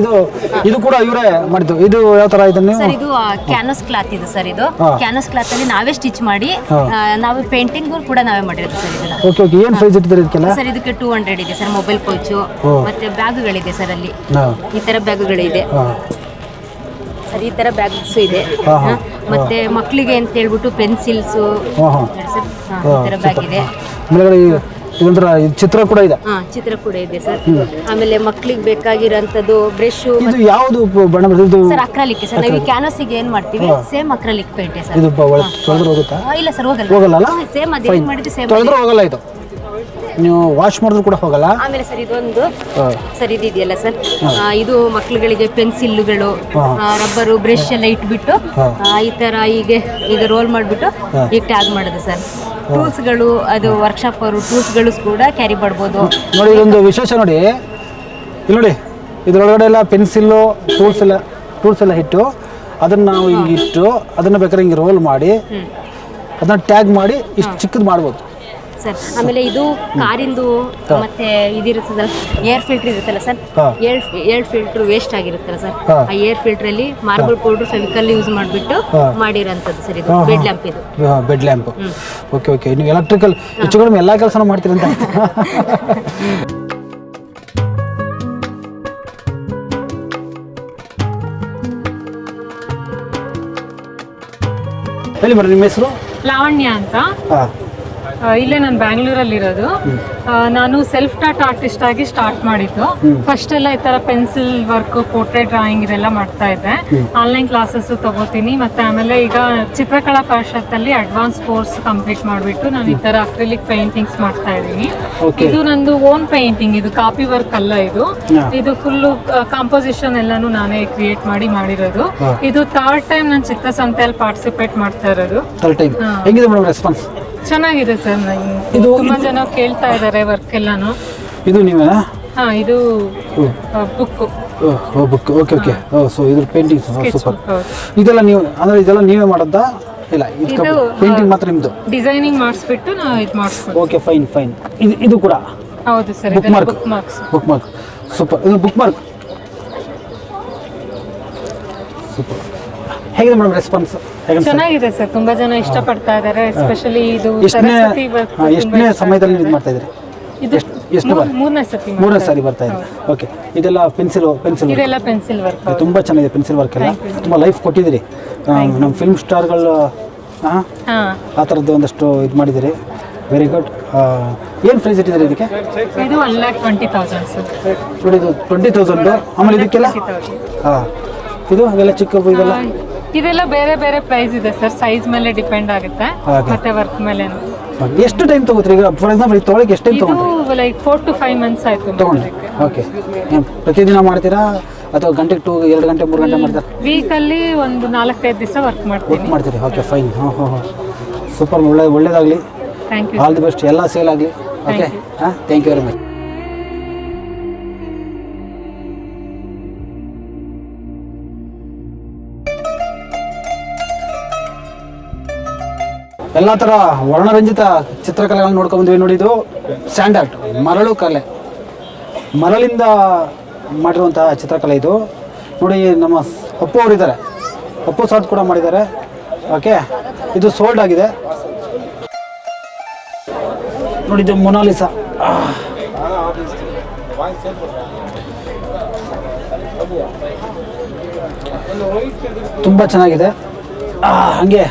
ಇದು ಕೂಡ ಇವರೇ ಮಾಡಿದ್ದು. ಇದು ಯಾವ ತರ ಇದೆ ನೀವು? ಸರ್, ಇದು ಕ್ಯಾನ್ವಸ್ ಕ್ಲಾತ್ ಇದೆ ಸರ್. ಇದು ಕ್ಯಾನ್ವಸ್ ಕ್ಲಾತ್ ಅಲ್ಲಿ ನಾವೇ ಸ್ಟಿಚ್ ಮಾಡಿ ನಾವು ಪೇಂಟಿಂಗ್ ಕೂಡ ನಾವೇ ಮಾಡಿರೋದು ಸರ್ ಇದನ್ನ. Okay okay. ಏನು ಪ್ರೈಸ್ ಇಟ್ಟಿದ್ದೀರಿ ಇದಕ್ಕೆಲ್ಲ? ಸರ್, ಇದಕ್ಕೆ 200 ಇದೆ ಸರ್. ಮೊಬೈಲ್ ಪೌಚು ಮತ್ತೆ ಬ್ಯಾಗ್ಗಳಿದೆ ಸರ್. ಅಲ್ಲಿ ಈ ತರ ಬ್ಯಾಗ್ಗಳಿದೆ ಸರ್. ಈ ತರ ಬ್ಯಾಗ್ಸ್ ಇದೆ. ಮತ್ತೆ ಮಕ್ಕಳಿಗೆ ಅಂತ ಹೇಳ್ಬಿಟ್ಟು ಪೆನ್ಸಿಲ್ಸು, ಈ ತರ ಬ್ಯಾಗ್ ಇದೆ. ಇದೊಂಥರ ಚಿತ್ರ ಕೂಡ ಇದೆ. ಚಿತ್ರ ಕೂಡ ಇದೆ ಸರ್. ಆಮೇಲೆ ಮಕ್ಕಳಿಗೆ ಬೇಕಾಗಿರೋಂಥದ್ದು ಬ್ರಷ್. ಇದು ಯಾವುದು ಬಣ್ಣ ಬರ್ತದೆ ಸರ್? Acrylic sir. ನಾವು ಕ್ಯಾನ್ವಸಿಗೆ ಏನು ಮಾಡ್ತೀವಿ ಸೇಮ್ ಅಕ್ರಾಲಿಕ್ ಪೇಂಟ್ ಸರ್. ಇದು ತೊಳೆದ್ರೆ ಹೋಗುತ್ತಾ? ಇಲ್ಲ ಸರ್, ಹೋಗಲ್ಲ. ಸೇಮ್ ಅದೇ ಮಾಡಿದ್ದು ಸೇಮ್. ತೊಳೆದ್ರೆ ಹೋಗಲ್ಲ. ಇದು ನೀವು ವಾಶ್ ಮಾಡಿದ್ರು ಕೂಡ ಹೋಗಲ್ಲ. ಆಮೇಲೆ ಸರ್, ಇದೊಂದು ಸರ್ ಇದೆಯಲ್ಲ ಸರ್, ಇದು ಮಕ್ಕಳುಗಳಿಗೆ ಪೆನ್ಸಿಲ್ಗಳು, ರಬ್ಬರು, ಬ್ರಷ್ ಎಲ್ಲ ಇಟ್ಬಿಟ್ಟು ಈ ತರ ಈಗ ರೋಲ್ ಮಾಡಿಬಿಟ್ಟು ಈಗ ಟ್ಯಾಗ್ ಮಾಡೋದು ಸರ್. ಟೂಲ್ಸ್ಗಳು, ಅದು ವರ್ಕ್ಶಾಪ್ ಅವರು ಟೂಲ್ಸ್ಗಳು ಕೂಡ ಕ್ಯಾರಿ ಮಾಡ್ಬೋದು. ನೋಡಿ, ಇದೊಂದು ವಿಶೇಷ ನೋಡಿ. ಇಲ್ಲಿ ನೋಡಿ, ಇದರೊಳಗಡೆ ಎಲ್ಲ ಪೆನ್ಸಿಲ್ಲು, ಟೂಲ್ಸ್ ಎಲ್ಲ ಇಟ್ಟು ಅದನ್ನು ನಾವು ಹಿಂಗೆ ಇಟ್ಟು ಅದನ್ನು ಬೇಕಾದ್ರೆ ಹಿಂಗೆ ರೋಲ್ ಮಾಡಿ ಅದನ್ನು ಟ್ಯಾಗ್ ಮಾಡಿ ಇಷ್ಟು ಚಿಕ್ಕದು ಮಾಡ್ಬೋದು ಸರ್. ಆಮೇಲೆ ಇದು ಕಾರಿಂದು ಮತ್ತೆ ಇದಿರುತ್ತಲ್ಲ, ಏರ್ ಫಿಲ್ಟರ್ ಇರುತ್ತಲ್ಲ ಸರ್. ಏರ್ ಫಿಲ್ಟರ್ ವೇಸ್ಟ್ ಆಗಿರುತ್ತಲ್ಲ ಸರ್, ಆ ಏರ್ ಫಿಲ್ಟರ್ ಅಲ್ಲಿ ಮಾರ್ಬಲ್ ಪೌಡರ್, ಫೆವಿಕಲ್ ಯೂಸ್ ಮಾಡಿಬಿಟ್ಟು ಮಾಡಿರೋಂಥದ್ದು ಸರ್. ಇದು ಬೆಡ್ ಲ್ಯಾಂಪ್. ಇದು ಬೆಡ್ ಲ್ಯಾಂಪ್. Okay okay. ನೀವು ಎಲೆಕ್ಟ್ರಿಕಲ್ ಹೆಚ್ಚು ಕಡಿಮೆ ಎಲ್ಲ ಕೆಲಸನೂ ಮಾಡ್ತೀರಿ ಅಂತ. ಹೇಳಿ ಮೇಡಮ್, ನಿಮ್ಮ ಹೆಸರು? ಲಾವಣ್ಯ ಅಂತ. ಇಲ್ಲೇ ನಾನು ಬ್ಯಾಂಗ್ಳೂರಲ್ಲಿರೋದು. ನಾನು ಸೆಲ್ಫ್ ಟಾಟ್ ಆರ್ಟಿಸ್ಟ್ ಆಗಿ ಸ್ಟಾರ್ಟ್ ಮಾಡಿದ್ದು. ಫಸ್ಟ್ ಎಲ್ಲ ಈ ಥರ ಪೆನ್ಸಿಲ್ ವರ್ಕ್, ಪೋರ್ಟ್ರೇಟ್ ಡ್ರಾಯಿಂಗ್ ಇದೆಲ್ಲ ಮಾಡ್ತಾ ಇದ್ದೆ. ಆನ್ಲೈನ್ ಕ್ಲಾಸಸ್ ತಗೋತೀನಿ. ಮತ್ತೆ ಆಮೇಲೆ ಈಗ ಚಿತ್ರಕಲಾ ಪರಿಷತ್ತಲ್ಲಿ ಅಡ್ವಾನ್ಸ್ ಕೋರ್ಸ್ ಕಂಪ್ಲೀಟ್ ಮಾಡಿಬಿಟ್ಟು ನಾನು ಈ ಥರ ಅಕ್ರಿಲಿಕ್ ಪೇಂಟಿಂಗ್ಸ್ ಮಾಡ್ತಾ ಇದ್ದೀನಿ. ಇದು ನಂದು ಓನ್ ಪೇಂಟಿಂಗ್, ಇದು ಕಾಪಿ ವರ್ಕ್ ಅಲ್ಲ. ಇದು ಫುಲ್ಲು ಕಾಂಪೋಸಿಷನ್ ಎಲ್ಲಾನು ನಾನೇ ಕ್ರಿಯೇಟ್ ಮಾಡಿರೋದು. ಇದು ಥರ್ಡ್ ಟೈಮ್ ನಾನು ಚಿತ್ರಸಂತೆಯಲ್ಲಿ ಪಾರ್ಟಿಸಿಪೇಟ್ ಮಾಡ್ತಾ ಇರೋದು. ರೆಸ್ಪಾನ್ಸ್ ಚೆನ್ನಾಗಿದೆ ಸರ್. ಇದು ತುಂಬಾ ಜನ ಕೇಳ್ತಾ ಇದ್ದಾರೆ ವರ್ಕ್ ಎಲ್ಲಾನು. ಇದು ನೀವೇನಾ? ಇದು book. Book. Okay okay. So ಇದ್ರ ಪೇಂಟಿಂಗ್ಸ್ ಸೂಪರ್. ಇದೆಲ್ಲ ನೀವು ಅಂದ್ರೆ ಇದೆಲ್ಲ ನೀವೇ ಮಾಡೋದಾ? ಇಲ್ಲ, ಇದು ಪೇಂಟಿಂಗ್ ಮಾತ್ರ ನಿಮ್ಮದು? ಡಿಸೈನಿಂಗ್ ಮಾಡಿಸ್ಬಿಟ್ಟು ನಾವು ಇದು ಮಾಡಿಸ್ಬೋದು. Okay, fine fine. ಇದು ಕೂಡ ಹೌದು sir. Book mark. Book mark super. ಇದು ಬುಕ್ ಮಾರ್ಕ್ ಸೂಪರ್. ಹೇಗಿದೆ ಮೇಡಮ್ ರೆಸ್ಪಾನ್ಸ್? ಚೆನ್ನಾಗಿದೆ ಸರ್, ತುಂಬಾ ಜನ ಇಷ್ಟಪಡ್ತಾ ಇದ್ದಾರೆ. ಎಸ್ಪೆಷಲಿ ಇದು ಎಷ್ಟನೇ ಸಮಯದಲ್ಲಿ ಇದು ಮಾಡ್ತಾ ಇದ್ದೀರಿ? ಎಷ್ಟು ಮೂರನೇ ಸಾರಿ ಬರ್ತಾ ಇದೆ. ಓಕೆ. ಇದೆಲ್ಲ ಪೆನ್ಸಿಲ್ ಇದೆಲ್ಲ ಪೆನ್ಸಿಲ್ ವರ್ಕ್. ತುಂಬ ಚೆನ್ನಾಗಿದೆ ಪೆನ್ಸಿಲ್ ವರ್ಕ್ ಎಲ್ಲ. ತುಂಬ ಲೈಫ್ ಕೊಟ್ಟಿದ್ದೀರಿ. ನಮ್ಮ ಫಿಲ್ಮ್ ಸ್ಟಾರ್ಗಳು ಆ ಥರದ್ದು ಒಂದಷ್ಟು ಇದು ಮಾಡಿದ್ದೀರಿ. Very good. ಏನು ಪ್ರೈಸ್ ಇಟ್ಟಿದ್ದೀರಿ ಇದಕ್ಕೆ? ಇದು 1,20,000 ಸರ್. ನೋಡಿ, ಇದು 20,000. ಆಮೇಲೆ ಇದಕ್ಕೆಲ್ಲ ಇದು ಅವೆಲ್ಲ ಚಿಕ್ಕ ಇದೆಲ್ಲ ಇದೆಲ್ಲ ಬೇರೆ ಬೇರೆ ಪ್ರೈಸ್ ಇದೆ ಸರ್. ಸೈಜ್ ಮೇಲೆ ಡಿಪೆಂಡ್ ಆಗುತ್ತೆ ಮತ್ತೆ ವರ್ಕ್ ಮೇಲೆ. ಎಷ್ಟು ಟೈಮ್ ತಗೋತ್ರಿ? ಈಗ ಫಾರ್ ಎಕ್ಸಾಂಪಲ್ ಇದು ತೊಗೊಳಕ್ಕೆ ಎಷ್ಟು ಟೈಮ್ ತಗೊಂಡ್ರಿ? ಲೈಕ್ 4 to 5 months ಆಯ್ತು ತಗೊಂಡ್ರಿ. ಓಕೆ. ಪ್ರತಿದಿನ ಮಾಡ್ತೀರಾ ಅಥವಾ ಗಂಟೆಗೆ 2 ಗಂಟೆ 3 ಗಂಟೆ ಮಾಡ್ತೀರಾ? ವೀಕಲ್ಲಿ ಒಂದು 4-5 ದಿವಸ ವರ್ಕ್ ಮಾಡ್ತೀರಿ. Okay, fine. ಸೂಪರ್. ಒಳ್ಳೇದಾಗಲಿ. Thank you. All the best. ಎಲ್ಲ ಸೇಲ್ ಆಗಲಿ. Okay. Thank you very much. ಎಲ್ಲ ಥರ ವರ್ಣರಂಜಿತ ಚಿತ್ರಕಲೆಗಳನ್ನ ನೋಡ್ಕೊಂಡ್ಬಂದ್ವಿ. ನೋಡಿ, ಇದು ಸ್ಯಾಂಡ್ ಆರ್ಟ್, ಮರಳು ಕಲೆ, ಮರಳಿಂದ ಮಾಡಿರುವಂತಹ ಚಿತ್ರಕಲೆ ಇದು. ನೋಡಿ, ನಮ್ಮ ಅಪ್ಪು ಅವರಿದ್ದಾರೆ, ಅಪ್ಪು ಸಾಟ್ ಕೂಡ ಮಾಡಿದ್ದಾರೆ. ಓಕೆ. ಇದು ಸೋಲ್ಡ್ ಆಗಿದೆ. ನೋಡಿ, ಇದು ಮೊನಾಲಿಸಾ. ತುಂಬ ಚೆನ್ನಾಗಿದೆ. ಹಾಗೆ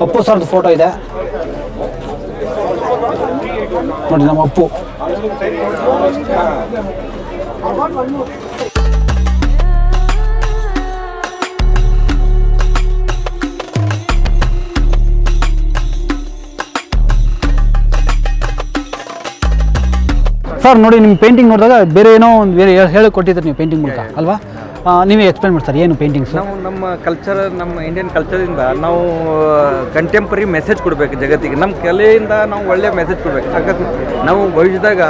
ಅಪ್ಪು ಸರ್ದು ಫೋಟೋ ಇದೆ ನೋಡಿ, ನಮ್ಮ ಅಪ್ಪು. ಸರ್ ನೋಡಿ, ನಿಮ್ಮ ಪೇಂಟಿಂಗ್ ನೋಡಿದಾಗ ಬೇರೆ ಏನೋ ಒಂದು ಬೇರೆ ಹೇಳಿಕೊಟ್ಟಿದ್ರೆ ನೀವು ಪೇಂಟಿಂಗ್ ಮೂಲಕ ಅಲ್ವಾ? ನೀವೇ ಎಕ್ಸ್ಪ್ಲೇನ್ ಮಾಡ್ತಾರೆ ಏನು ಪೇಂಟಿಂಗ್ಸ್? ನಾವು ನಮ್ಮ ಕಲ್ಚರ್, ನಮ್ಮ ಇಂಡಿಯನ್ ಕಲ್ಚರಿಂದ ನಾವು ಕಂಟೆಂಪ್ರರಿ ಮೆಸೇಜ್ ಕೊಡಬೇಕು ಜಗತ್ತಿಗೆ. ನಮ್ಮ ಕಲೆಯಿಂದ ನಾವು ಒಳ್ಳೆಯ ಮೆಸೇಜ್ ಕೊಡಬೇಕು. ಯಾಕಂದ್ರೆ ನಾವು ಭವಿಷ್ಯದಾಗ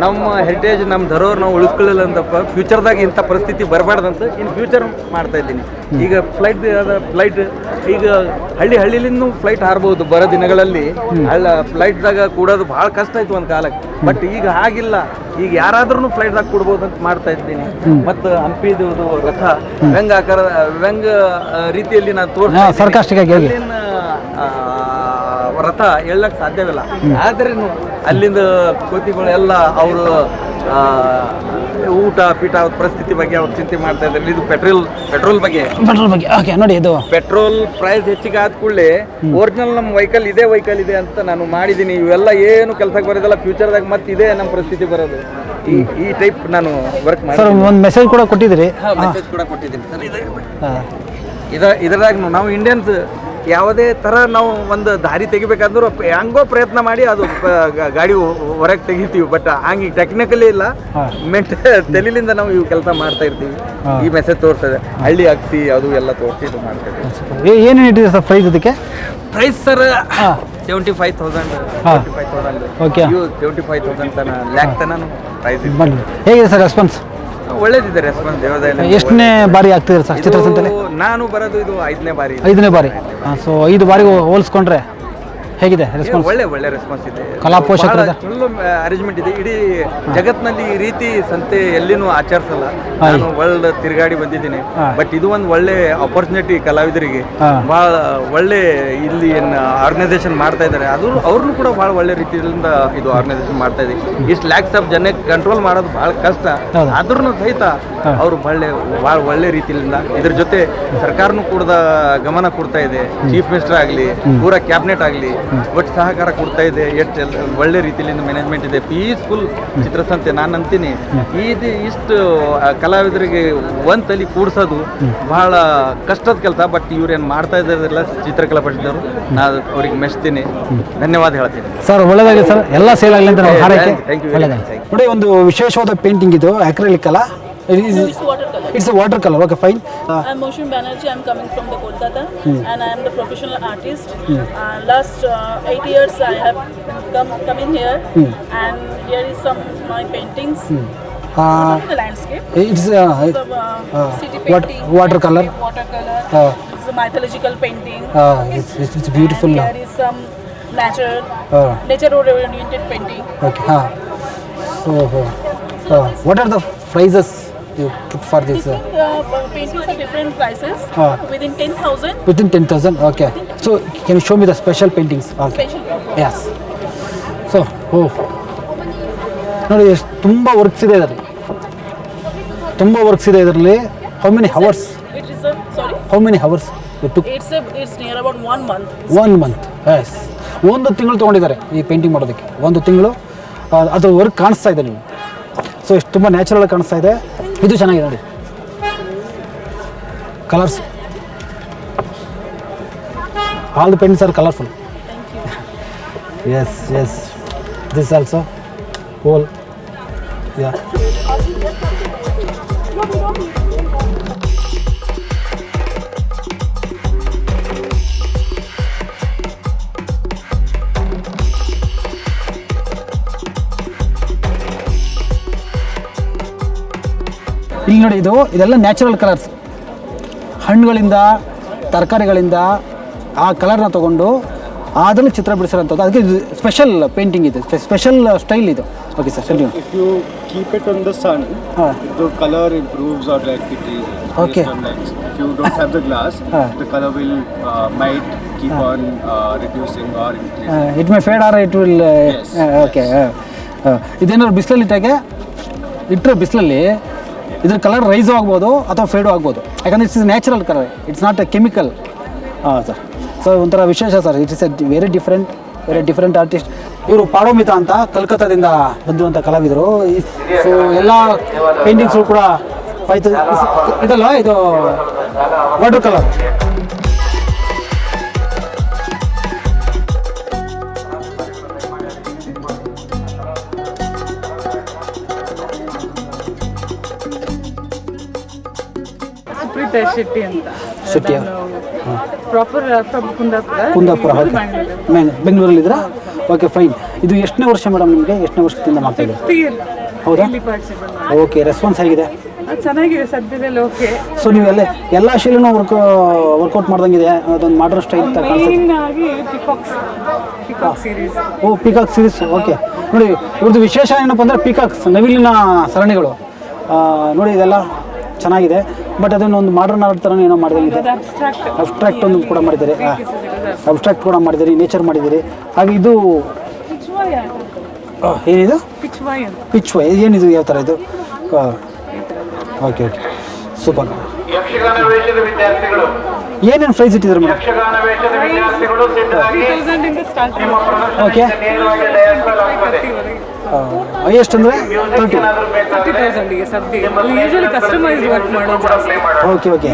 ನಮ್ಮ ಹೆರಿಟೇಜ್, ನಮ್ಮ ಧರೋರು ನಾವು ಉಳಿಸ್ಕೊಳ್ಳಿಲ್ಲ ಅಂತಪ್ಪ ಫ್ಯೂಚರ್ದಾಗ ಇಂಥ ಪರಿಸ್ಥಿತಿ ಬರಬಾರ್ದಂತ ಇನ್ನು ಫ್ಯೂಚರ್ ಮಾಡ್ತಾ ಇದ್ದೀನಿ. ಈಗ ಫ್ಲೈಟ್ ಈಗ ಹಳ್ಳಿಲಿಂದ ಫ್ಲೈಟ್ ಹಾರಬಹುದು ಬರೋ ದಿನಗಳಲ್ಲಿ. ಫ್ಲೈಟ್ದಾಗ ಕೂಡೋದು ಭಾಳ ಕಷ್ಟ ಆಯ್ತು ಒಂದು ಕಾಲಕ್ಕೆ. ಬಟ್ ಈಗ ಹಾಗಿಲ್ಲ, ಈಗ ಯಾರಾದ್ರೂ ಫ್ಲೈಟ್ದಾಗ ಕೂಡ್ಬೋದು ಅಂತ ಮಾಡ್ತಾ ಇದ್ದೀನಿ. ಮತ್ತು ಹಂಪಿದು ರಥ ವ್ಯಂಗ ರೀತಿಯಲ್ಲಿ ನಾನು ತೋರಿಸ್ತೀನಿ. ರಥ ಹೇಳಕ್ ಸಾಧ್ಯವಿಲ್ಲ. ಆದ್ರೂ ಅಲ್ಲಿಂದ ಕೋತಿಗಳೆಲ್ಲ ಅವರು ಊಟ ಪೀಠ ಪರಿಸ್ಥಿತಿ ಬಗ್ಗೆ ಅವ್ರು ಚಿಂತೆ ಮಾಡ್ತಾ ಇದ್ದಾರೆ. ಇದು ಪೆಟ್ರೋಲ್ ಬಗ್ಗೆ ನೋಡಿ, ಇದು ಪೆಟ್ರೋಲ್ ಪ್ರೈಸ್ ಹೆಚ್ಚಿಗೆ ಆದ ಕೂಡಲೇ ಒರಿಜಿನಲ್ ನಮ್ಮ ವೆಹಿಕಲ್ ಇದೆ ಅಂತ ನಾನು ಮಾಡಿದ್ದೀನಿ. ಇವೆಲ್ಲ ಏನು ಕೆಲಸಕ್ಕೆ ಬರೋದಲ್ಲ. ಫ್ಯೂಚರ್ದಾಗ ಮತ್ತೆ ಇದೇ ನಮ್ಮ ಪರಿಸ್ಥಿತಿ ಬರೋದು. ಈ ಟೈಪ್ ನಾನು ವರ್ಕ್ ಮಾಡಿ ಒಂದು ಮೆಸೇಜ್ ಕೂಡ ಕೊಟ್ಟಿದ್ದೀರಿ. ಮೆಸೇಜ್ ಕೂಡ ಕೊಟ್ಟಿದ್ದೀನಿ ಸರ್. ಇದರಾಗ ನಾವು ಇಂಡಿಯನ್ಸ್ ಯಾವುದೇ ಥರ ನಾವು ಒಂದು ದಾರಿ ತೆಗಿಬೇಕಾದ್ರೂ ಹೆಂಗೋ ಪ್ರಯತ್ನ ಮಾಡಿ ಅದು ಗಾಡಿ ಹೊರಗೆ ತೆಗಿತೀವಿ. ಬಟ್ ಹಂಗೆ ಟೆಕ್ನಿಕಲಿ ಇಲ್ಲ, ತಲೆಯಿಂದ ನಾವು ಇವು ಕೆಲಸ ಮಾಡ್ತಾ ಇರ್ತೀವಿ. ಈ ಮೆಸೇಜ್ ತೋರಿಸ್ತದೆ. ಹಳ್ಳಿ ಅಕ್ಕಿ ಅದು ಎಲ್ಲ ತೋರಿಸಿ ಇದು ಮಾಡ್ತಾ ಇದ್ದೀವಿ. ಏನೇನು ಇಟ್ಟಿದೆ ಸರ್ ಪ್ರೈಸ್ ಇದಕ್ಕೆ? ಪ್ರೈಸ್ ಸರ್ 75,000 ಓಕೆ, 75,000 ತನ ಲ್ಯಾಕ್ ತನಕ ಪ್ರೈಸ್. ಹೇಗಿದೆ ಸರ್ ರೆಸ್ಪಾನ್ಸ್? ಒಳ್ಳೇದಿದೆ ರೆಸ್ಪಾನ್ಸ್. ದೇವದಾಯ ಎಷ್ಟನೇ ಬಾರಿ ಆಗ್ತಿದೆ ಸರ್ ಚಿತ್ರಸಂತೆಯಲ್ಲಿ? ನಾನು ಬರೋದು ಇದು 5ನೇ ಬಾರಿ. 5ನೇ ಬಾರಿ. ಸೊ 5 ಬಾರಿಗೆ ಹೋಲಿಸ್ಕೊಂಡ್ರೆ ಹೇಗಿದೆ ರೆಸ್ಪಾನ್ಸ್? ಒಳ್ಳೆ ರೆಸ್ಪಾನ್ಸ್ ಇದೆ. ಕಲಾ ಪೋಷಕರ ಚಲೋ ಅರೇಂಜ್ಮೆಂಟ್ ಇದೆ. ಇಡೀ ಜಗತ್ತಿನಲ್ಲಿ ಈ ರೀತಿ ಸಂತೆ ಎಲ್ಲಿನೂ ಆಚರಿಸಲ್ಲ. ನಾನು ವರ್ಲ್ಡ್ ತಿರುಗಾಡಿ ಬಂದಿದ್ದೀನಿ. ಬಟ್ ಇದು ಒಂದು ಒಳ್ಳೆ ಆಪರ್ಚುನಿಟಿ ಕಲಾವಿದರಿಗೆ. ಬಹಳ ಒಳ್ಳೆ ಇಲ್ಲಿ ಆರ್ಗನೈಸೇಷನ್ ಮಾಡ್ತಾ ಇದ್ದಾರೆ. ಅವ್ರನ್ನು ಕೂಡ ಬಹಳ ಒಳ್ಳೆ ರೀತಿಯಿಂದ ಇದು ಆರ್ಗನೈಸೇಷನ್ ಮಾಡ್ತಾ ಇದೆ. ಇಷ್ಟು ಲ್ಯಾಕ್ಸ್ ಆಫ್ ಜನಕ್ಕೆ ಕಂಟ್ರೋಲ್ ಮಾಡೋದು ಬಹಳ ಕಷ್ಟ. ಆದ್ರೂ ಸಹಿತ ಅವರು ಬಹಳ ಒಳ್ಳೆ ರೀತಿಯಿಂದ ಇದ್ರ ಜೊತೆ ಸರ್ಕಾರನೂ ಕೂಡ ಗಮನ ಕೊಡ್ತಾ ಇದೆ. ಚೀಫ್ ಮಿನಿಸ್ಟರ್ ಆಗಲಿ, ಪೂರಾ ಕ್ಯಾಬಿನೆಟ್ ಆಗಲಿ ಒಟ್ಟು ಸಹಕಾರ ಕೊಡ್ತಾ ಇದೆ, ಎಷ್ಟು ಒಳ್ಳೆ ರೀತಿಯಿಂದ ಮ್ಯಾನೇಜ್ಮೆಂಟ್ ಇದೆ, ಪೀಸ್ಫುಲ್ ಚಿತ್ರಸಂತೆ. ನಾನು ಅಂತೀನಿ ಇಷ್ಟು ಕಲಾವಿದರಿಗೆ ಒಂದು ತಲೆ ಕೂಡಿಸೋದು ಬಹಳ ಕಷ್ಟದ ಕೆಲಸ. ಬಟ್ ಇವ್ರೇನು ಮಾಡ್ತಾ ಇದ್ದಾರಲ್ಲ ಚಿತ್ರಕಲಾ ಪರಿಷದವರು, ನಾನು ಅವ್ರಿಗೆ ಮೆಚ್ತೀನಿ, ಧನ್ಯವಾದ ಹೇಳ್ತೀನಿ ಸರ್. ಒಳ್ಳೆದಾಗಲಿ ಸರ್, ಎಲ್ಲ ಸೇಲ್ ಆಗಲಿ ಅಂತ ನಾವು ಹಾರೈಕೆ. Thank you. ನೋಡಿ, ಒಂದು ವಿಶೇಷವಾದ ಪೇಂಟಿಂಗ್ ಇದು, ಅಕ್ರಿಲಿಕ್ ಅಲ್ಲ, it's a watercolor. Okay, fine. I'm Moshun Banerjee. I'm coming from the Kolkata, and I am the professional artist. Last 8 years I have come in here, and here is some my paintings. The landscape. It's city painting, watercolor. It's a mythological painting. It's beautiful. And here is some nature oriented painting. Okay. So, what are the prices you put for this? Different paintings are different prices. Within 10,000. Within 10,000. Okay. So, can you show me the special paintings? Okay. Special paintings. Yes. So, ನೋಡಿ, ಎಷ್ಟು ತುಂಬ works ಇದೆ ಇದರಲ್ಲಿ, ತುಂಬ works ಇದೆ ಇದರಲ್ಲಿ. How many hours? It is sorry. How many hours you took? It's near about 1 month. 1 month. Yes. 1 ತಿಂಗಳು ತೊಗೊಂಡಿದ್ದಾರೆ ಈ ಪೇಂಟಿಂಗ್ ಮಾಡೋದಕ್ಕೆ. 1 ತಿಂಗಳು ಅದು ವರ್ಕ್ ಕಾಣಿಸ್ತಾ ಇದೆ ನೀವು. ಸೊ ಎಷ್ಟು ತುಂಬ ನ್ಯಾಚುರಲ್ ಕಾಣಿಸ್ತಾ ಇದೆ. ಇದು ಚೆನ್ನಾಗಿದೆ ನೋಡಿ, colours, all the paints are colourful. Yes this also whole. Yeah, ಇಲ್ಲಿ ನೋಡಿ, ಇದೆಲ್ಲ ನ್ಯಾಚುರಲ್ ಕಲರ್ಸ್, ಹಣ್ಣುಗಳಿಂದ ತರಕಾರಿಗಳಿಂದ ಆ ಕಲರ್ನ ತೊಗೊಂಡು ಅದರಲ್ಲಿ ಚಿತ್ರ ಬಿಡಿಸಿರೋಂಥದ್ದು. ಅದಕ್ಕೆ ಸ್ಪೆಷಲ್ ಪೇಂಟಿಂಗ್ ಇದು, ಸ್ಪೆಷಲ್ ಸ್ಟೈಲ್ ಇದು. Okay sir, continue. If you keep it on the sun, the color improves or like it is. Okay. If you don't have the glass, the color will might keep on reducing or increasing. It may fade or it will. Yes. Okay. ಇದೇನಾದ್ರು ಬಿಸಿಲಲ್ಲಿ ಇಟ್ಟರೆ ಬಿಸಿಲಲ್ಲಿ ಇದ್ರ colour rice ಆಗ್ಬೋದು ಅಥವಾ ಫೇಡು ಆಗ್ಬೋದು, ಯಾಕಂದರೆ it's is natural colour, it's not A chemical. Sir, so ಒಂಥರ ವಿಶೇಷ sir. It is A very different artist. ಇವರು ಪಾಡೋಮಿತಾ ಅಂತ ಕಲ್ಕತ್ತಾದಿಂದ ಬಂದಿರುವಂಥ ಕಲಾವಿದರು. ಸೊ ಎಲ್ಲ ಪೇಂಟಿಂಗ್ಸ್ಗಳು ಕೂಡ ಇದಲ್ಲ, ಇದು ವಾಟರ್ ಕಲರ್. ಶೆಟ್ಟಿ ಅಂತ. Shetty proper from Kundapura. ಬೆಂಗಳೂರಲ್ಲಿದ್ದೀರಾ? Okay, fine. ಇದು ಎಷ್ಟನೇ ವರ್ಷ ಮೇಡಮ್ ನಿಮಗೆ? ಎಷ್ಟನೇ ವರ್ಷದಿಂದ ಮಾಡ್ತಾ ಇದ್ದೀರಾ? ಹೌದಾ? ಓಕೆ, ರೆಸ್ಪಾನ್ಸ್ ಹೇಗಿದೆ? ಚೆನ್ನಾಗಿದೆ ಸದ್ಯದಲ್ಲಿ. ಓಕೆ. ಸೊ ನೀವು ಎಲ್ಲ ಶೈಲಿನೂ ವರ್ಕೌಟ್ ಮಾಡ್ದಂಗಿದೆ. ಅದೊಂದು ಮಾಡರ್ನ್ ಸ್ಟೈಲ್ ಅಂತ ಕಾಣಿಸುತ್ತೆ. Peacock series. ಓಕೆ, ನೋಡಿ ಇವ್ರದ್ದು ವಿಶೇಷ ಏನಪ್ಪ ಅಂದರೆ ಪಿಕಾಕ್ಸ್, ನವಿಲಿನ ಸರಣಿಗಳು. ನೋಡಿ, ಇದೆಲ್ಲ ಚೆನ್ನಾಗಿದೆ. ಬಟ್ ಅದನ್ನೊಂದು ಮಾಡರ್ನ್ ಆರ್ಟ್ ಥರ ಏನೋ ಮಾಡ್ದಂಗಿದೆ. ಅಬ್ಸ್ಟ್ರಾಕ್ಟ್ ಒಂದು ಕೂಡ ಮಾಡಿದ್ದೀರಿ. ಅಬ್ಸ್ಟ್ರಾಕ್ಟ್ ಕೂಡ ಮಾಡಿದ್ದೀರಿ, ನೇಚರ್ ಮಾಡಿದ್ದೀರಿ. ಹಾಗೆ ಇದು ಏನಿದು? ಪಿಚ್ ವೈ. ಏನಿದು? ಯಾವ ಥರ ಇದು? Okay, super. ಏನೇನು ಪ್ರೈಸ್ ಇಟ್ಟಿದ್ದಾರೆ ಮೇಡಮ್? ಓಕೆ, ಹೈಯೆಸ್ಟ್ ಅಂದರೆ 30,000ಗೆ ಸದ್ಯ. ಯೂಶಲಿ ಕಸ್ಟಮೈಸ್ ವರ್ಕ್ ಮಾಡೋದು. ಓಕೆ.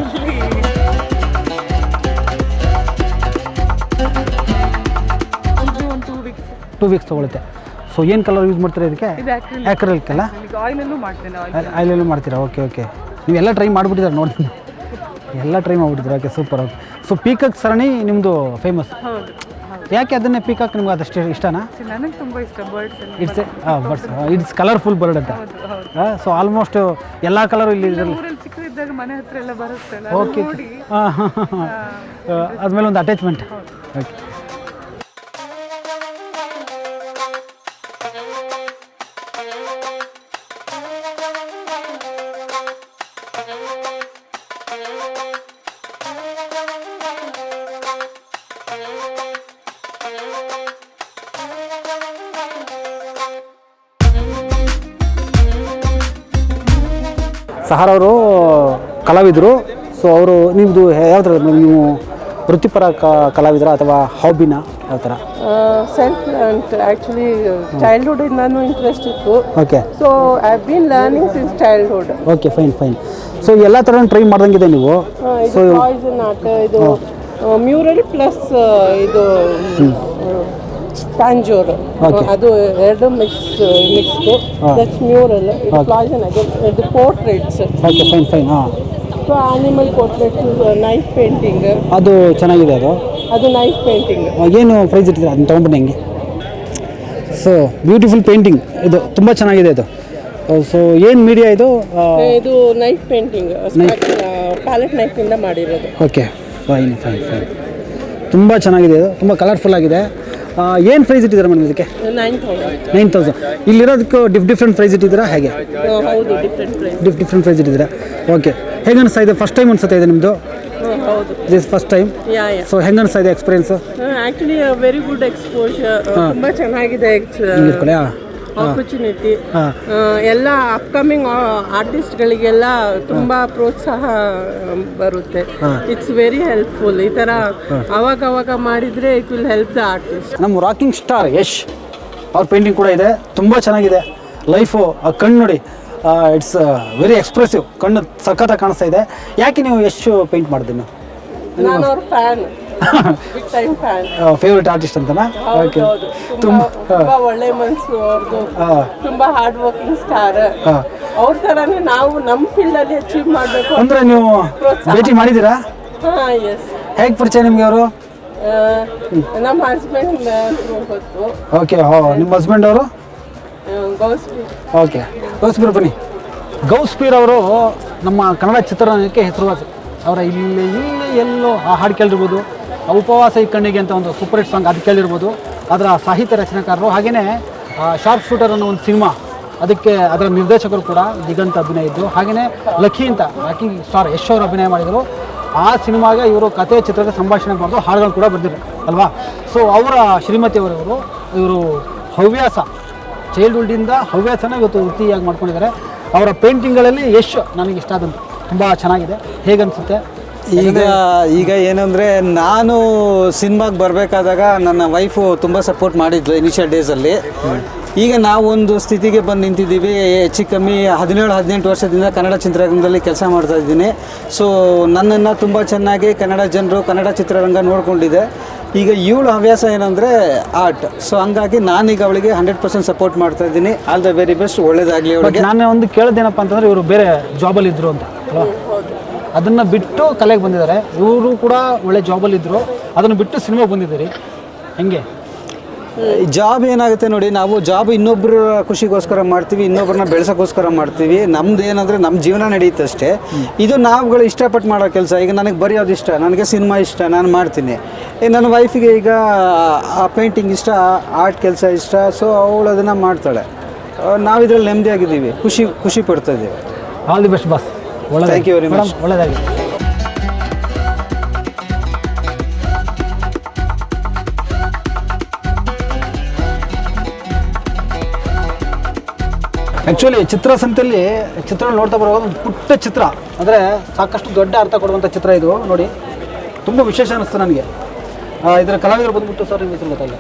2 ವೀಕ್ಸ್ ತೊಗೊಳುತ್ತೆ. ಸೊ ಏನು ಕಲರ್ ಯೂಸ್ ಮಾಡ್ತೀರಾ ಇದಕ್ಕೆ? ಆ್ಯಕ್ರಿಲಿಕ್ ಅಲ್ಲ? ಆಯಿಲಲ್ಲೂ ಮಾಡ್ತೀರಾ? ಓಕೆ. ನೀವೆಲ್ಲ ಟ್ರೈ ಮಾಡಿಬಿಟ್ಟಿದ್ದಾರೆ ನೋಡ್ತೀನಿ, ಎಲ್ಲ ಟ್ರೈ ಮಾಡಿಬಿಟ್ಟಿದ್ದೀರಾ. Okay, super. Okay. So peacock ಸರಣಿ ನಿಮ್ಮದು ಫೇಮಸ್. ಯಾಕೆ ಅದನ್ನೇ ಪೀಕಾಕ್ ನಿಮ್ಗೆ ಅದಷ್ಟು ಇಷ್ಟನಾ? ನನಗೆ ತುಂಬ ಇಷ್ಟ ಬರ್ಡ್ಸ್. ಇಟ್ಸ್ ಕಲರ್ಫುಲ್ ಬರ್ಡ್ ಅಂತ. ಸೊ ಆಲ್ಮೋಸ್ಟ್ ಎಲ್ಲ ಕಲರು ಇಲ್ಲಿ ಇದರಲ್ಲಿ. ಚಿಕ್ಕದಿದ್ದಾಗ ಮನೆ ಹತ್ರ ಎಲ್ಲ ಬರುತ್ತೆ. ಓಕೆ, ಅದ್ಮೇಲೆ ಒಂದು ಅಟ್ಯಾಚ್ಮೆಂಟ್. ಓಕೆ. ಸಹಾರ ಅವರು ಕಲಾವಿದರು. ಸೊ ಅವರು ನಿಮ್ಮದು ಯಾವ ಥರ ನೀವು ವೃತ್ತಿಪರ ಕಲಾವಿದರ ಅಥವಾ ಹಾಬಿನ ಯಾವ ಥರ? ಸೆಲ್ಫ್ ಲರ್ನ್ಡ್ ಆ್ಯಕ್ಚುಲಿ ಚೈಲ್ಡ್ಹುಡ್ಡಿಂದನೂ ಇಂಟ್ರೆಸ್ಟ್ ಇತ್ತು. Okay. So I have been learning since childhood. Okay, fine. So ಎಲ್ಲ ಥರ ಟ್ರೈ ಮಾಡ್ದಂಗಿದೆ ನೀವು. ಇದು ಪಾಯ್ಸನ್ ಆರ್ಟ್, ಇದು ಮ್ಯೂರಲ್ ಪ್ಲಸ್ ಇದು ತಾಂಜೂರ್, ಅದು ಎರಡು ಮಿಕ್ಸ್ಡು ದಟ್ಸ್ ಮ್ಯೂರಲ್. ಇದು ಪಾಯ್ಸನ್ ಅಗೇನ್ ಇದು ಪೋರ್ಟ್ರೇಟ್ಸ್. Okay, fine. ಹಾಂ, so animal portraits, knife painting, ಅದು ಚೆನ್ನಾಗಿದೆ. ಅದು ನೈಫ್ ಪೇಂಟಿಂಗ್. ಏನು ಪ್ರೈಸ್ ಇರ್ತೀರ ಅದನ್ನ ತೊಗೊಂಡ್ಬನ್ನಿ ಹಂಗೆ. ಸೊ ಬ್ಯೂಟಿಫುಲ್ ಪೇಂಟಿಂಗ್, ಇದು ತುಂಬ ಚೆನ್ನಾಗಿದೆ. ಇದು ಸೊ ಏನು ಮೀಡಿಯಾ ಇದು? ಇದು ನೈಫ್ ಪೇಂಟಿಂಗ್, ಪ್ಯಾಲೆಟ್ ನೈಫಿಂದ ಮಾಡಿರೋದು. Okay, fine. ತುಂಬ ಚೆನ್ನಾಗಿದೆ. ಇದು ತುಂಬ ಕಲರ್ಫುಲ್ ಆಗಿದೆ. ಏನು ಪ್ರೈಸ್ ಇಟ್ಟಿದ್ದೀರಾ ಮೇಡಮ್ ಇದಕ್ಕೆ? 9,000. ಇಲ್ಲಿರೋದಕ್ಕೂ ಡಿಫ್ರೆಂಟ್ ಪ್ರೈಸ್ ಇಟ್ಟಿದ್ದೀರಾ ಹೇಗೆ? ಹೌದು, ಡಿಫ್ರೆಂಟ್ ಪ್ರೈಸ್ ಇಟ್ಟಿದ್ದೀರಾ. ಓಕೆ, ಹೇಗೆ ಅನಿಸ್ತಾ ಇದೆ? ಫಸ್ಟ್ ಟೈಮ್ ಅನ್ಸುತ್ತೆ ಇದೆ ನಿಮ್ಮದು? ಹೌದು, ದಿಸ್ ಫಸ್ಟ್ ಟೈಮ್. ಸೊ ಹೆಂಗೆ ಅನಿಸ್ತಾ ಇದೆ experience? Actually very good exposure, ತುಂಬ ಚೆನ್ನಾಗಿದೆ ಆಪರ್ಚುನಿಟಿ. ಎಲ್ಲ ಅಪ್ಕಮಿಂಗ್ ಆರ್ಟಿಸ್ಟ್ಗಳಿಗೆಲ್ಲ ತುಂಬ ಪ್ರೋತ್ಸಾಹ ಬರುತ್ತೆ. It's very helpful. ಈ ಥರ ಅವಾಗ ಮಾಡಿದರೆ it will help the artist. ನಮ್ಮ ರಾಕಿಂಗ್ ಸ್ಟಾರ್ ಯಶ್ ಅವ್ರ ಪೇಂಟಿಂಗ್ ಕೂಡ ಇದೆ, ತುಂಬ ಚೆನ್ನಾಗಿದೆ. ಲೈಫು ಕಣ್ಣು ನೋಡಿ, ಇಟ್ಸ್ ವೆರಿ ಎಕ್ಸ್ಪ್ರೆಸಿವ್. ಕಣ್ಣು ಸಖತ್ತಾಗಿ ಕಾಣಿಸ್ತಾ ಇದೆ. ಯಾಕೆ ನೀವು ಯಶ್ ಪೇಂಟ್ ಮಾಡಿದ್ದೀನಿ? ನಾನು ಅವ್ರ fan, big time fan. Favourite artist ಅಂತನಾ? ಓಕೆ, ತುಂಬ ಒಳ್ಳೆ ಮನಸ್ಸು ಅವ್ರದ್ದು, ತುಂಬ ಹಾರ್ಡ್ ವರ್ಕಿಂಗ್ ಸ್ಟಾರ್. ಅವ್ರ ಥರನೇ ನಾವು ನಮ್ಮ ಫೀಲ್ಡಲ್ಲಿ ಅಚೀವ್ ಮಾಡಬೇಕು ಅಂದರೆ ನೀವು ಭೇಟಿ ಮಾಡಿದ್ದೀರಾ? ಹಾಂ, ಎಸ್. ಹೇಗೆ ಪರಿಚಯ ನಿಮಗೆ ಅವರು? ನಮ್ಮ ಹಸ್ಬೆಂಡ್ ಗೊತ್ತು. ಓಕೆ, ನಿಮ್ಮ ಹಸ್ಬೆಂಡ್ ಅವರು? ಗೌಸ್ಪೀರ್. ಓಕೆ, ಗೌಸ್ಪೀರ್ ಬನ್ನಿ. ಗೌಸ್ಪೀರ್ ಅವರು ನಮ್ಮ ಕನ್ನಡ ಚಿತ್ರರಂಗಕ್ಕೆ ಹೆಸರುವಾಸಿ. ಅವರ ಇಲ್ಲಿ ಎಲ್ಲೋ ಆ ಹಾಡು ಕೇಳಿರ್ಬೋದು, ಉಪವಾಸ ಈ ಕಣ್ಣಿಗೆ ಅಂತ ಒಂದು ಸೂಪರ್ ಹಿಟ್ ಸಾಂಗ್, ಅದು ಕೇಳಿರ್ಬೋದು. ಅದರ ಸಾಹಿತ್ಯ ರಚನೆಕಾರರು. ಹಾಗೆಯೇ ಶಾರ್ಪ್ ಶೂಟರ್ ಅನ್ನೋ ಒಂದು ಸಿನಿಮಾ, ಅದಕ್ಕೆ ಅದರ ನಿರ್ದೇಶಕರು ಕೂಡ ದಿಗಂತ ಅಭಿನಯ ಇದ್ದು. ಹಾಗೆಯೇ ಲಕ್ಕಿ ಅಂತ ರಾಕಿಂಗ್ ಸ್ಟಾರ್ ಯಶ್ ಅವರು ಅಭಿನಯ ಮಾಡಿದರು. ಆ ಸಿನಿಮಾಗೆ ಇವರು ಕಥೆ, ಚಿತ್ರದ ಸಂಭಾಷಣೆ ಬರೆದು ಹಾಡುಗಳು ಕೂಡ ಬರೆದಿರು ಅಲ್ವಾ. ಸೊ ಅವರ ಶ್ರೀಮತಿಯವರವರು ಇವರು ಹವ್ಯಾಸ, ಚೈಲ್ಡ್ಹುಡ್ಡಿಂದ ಹವ್ಯಾಸನ ಇವತ್ತು ವೃತ್ತಿಯಾಗಿ ಮಾಡ್ಕೊಂಡಿದ್ದಾರೆ. ಅವರ ಪೇಂಟಿಂಗ್ಗಳಲ್ಲಿ ಯಶ್ ನನಗೆ ಇಷ್ಟ ಆದಂತು, ತುಂಬ ಚೆನ್ನಾಗಿದೆ. ಹೇಗನ್ಸುತ್ತೆ? ಈಗ ಏನಂದರೆ, ನಾನು ಸಿನಿಮಾಗೆ ಬರಬೇಕಾದಾಗ ನನ್ನ ವೈಫು ತುಂಬ ಸಪೋರ್ಟ್ ಮಾಡಿದ್ಲು ಇನಿಷಿಯಲ್ ಡೇಸಲ್ಲಿ. ಈಗ ನಾವೊಂದು ಸ್ಥಿತಿಗೆ ಬಂದು ನಿಂತಿದ್ದೀವಿ. ಹೆಚ್ಚು ಕಮ್ಮಿ 17-18 ವರ್ಷದಿಂದ ಕನ್ನಡ ಚಿತ್ರರಂಗದಲ್ಲಿ ಕೆಲಸ ಮಾಡ್ತಾಯಿದ್ದೀನಿ. ಸೊ ನನ್ನನ್ನು ತುಂಬ ಚೆನ್ನಾಗಿ ಕನ್ನಡ ಜನರು, ಕನ್ನಡ ಚಿತ್ರರಂಗ ನೋಡಿಕೊಂಡಿದೆ. ಈಗ ಇವಳು ಹವ್ಯಾಸ ಏನಂದರೆ ಆರ್ಟ್. ಸೊ ಹಂಗಾಗಿ ನಾನೀಗ ಅವಳಿಗೆ 100% ಸಪೋರ್ಟ್ ಮಾಡ್ತಾ ಇದ್ದೀನಿ. ಆಲ್ ದ ವೆರಿ ಬೆಸ್ಟ್, ಒಳ್ಳೇದಾಗಲಿ ಅವಳಿಗೆ. ನಾನು ಒಂದು ಕೇಳೋದೇನಪ್ಪ ಅಂತಂದರೆ, ಇವರು ಬೇರೆ ಜಾಬಲ್ಲಿ ಇದ್ದರು ಅಂತ ಅಲ್ವಾ? ಅದನ್ನು ಬಿಟ್ಟು ಕಲೆಗೆ ಬಂದಿದ್ದಾರೆ. ಇವರು ಕೂಡ ಒಳ್ಳೆ ಜಾಬಲ್ಲಿದ್ದರು, ಅದನ್ನು ಬಿಟ್ಟು ಸಿನಿಮಾಗೆ ಬಂದಿದ್ದೀರಿ. ಹೆಂಗೆ ಜಾಬ್ ಏನಾಗುತ್ತೆ ನೋಡಿ, ನಾವು ಜಾಬ್ ಇನ್ನೊಬ್ಬರ ಖುಷಿಗೋಸ್ಕರ ಮಾಡ್ತೀವಿ, ಇನ್ನೊಬ್ಬರನ್ನ ಬೆಳೆಸೋಕ್ಕೋಸ್ಕರ ಮಾಡ್ತೀವಿ. ನಮ್ದು ಏನಂದರೆ ನಮ್ಮ ಜೀವನ ನಡೆಯುತ್ತೆ ಅಷ್ಟೇ. ಇದು ನಾವುಗಳು ಇಷ್ಟಪಟ್ಟು ಮಾಡೋ ಕೆಲಸ. ಈಗ ನನಗೆ ಬರೆಯೋದು ಇಷ್ಟ, ನನಗೆ ಸಿನಿಮಾ ಇಷ್ಟ, ನಾನು ಮಾಡ್ತೀನಿ. ನನ್ನ ವೈಫಿಗೆ ಈಗ ಪೇಂಟಿಂಗ್ ಇಷ್ಟ, ಆರ್ಟ್ ಕೆಲಸ ಇಷ್ಟ. ಸೊ ಅವಳು ಅದನ್ನು ಮಾಡ್ತಾಳೆ. ನಾವು ಇದರಲ್ಲಿ ನೆಮ್ಮದಿಯಾಗಿದ್ದೀವಿ, ಖುಷಿ ಪಡ್ತಾ ಇದ್ದೀವಿ. All the best boss. Thank you very much. ಒಳ್ಳೆಯದಾಗಿ. ಆ್ಯಕ್ಚುಲಿ ಚಿತ್ರಸಂತೆಯಲ್ಲಿ ಚಿತ್ರ ನೋಡ್ತಾ ಬರುವಾಗ ಒಂದು ಪುಟ್ಟ ಚಿತ್ರ, ಅಂದರೆ ಸಾಕಷ್ಟು ದೊಡ್ಡ ಅರ್ಥ ಕೊಡುವಂಥ ಚಿತ್ರ ಇದು. ನೋಡಿ, ತುಂಬ ವಿಶೇಷ ಅನ್ನಿಸ್ತು ನನಗೆ. ಇದರ ಕಲಾವಿದರು ಬಂದ್ಬಿಟ್ಟು ಸರ್ ನಿಮ್ಮ ಹೆಸರು ಗೊತ್ತಾಗಿಲ್ಲ?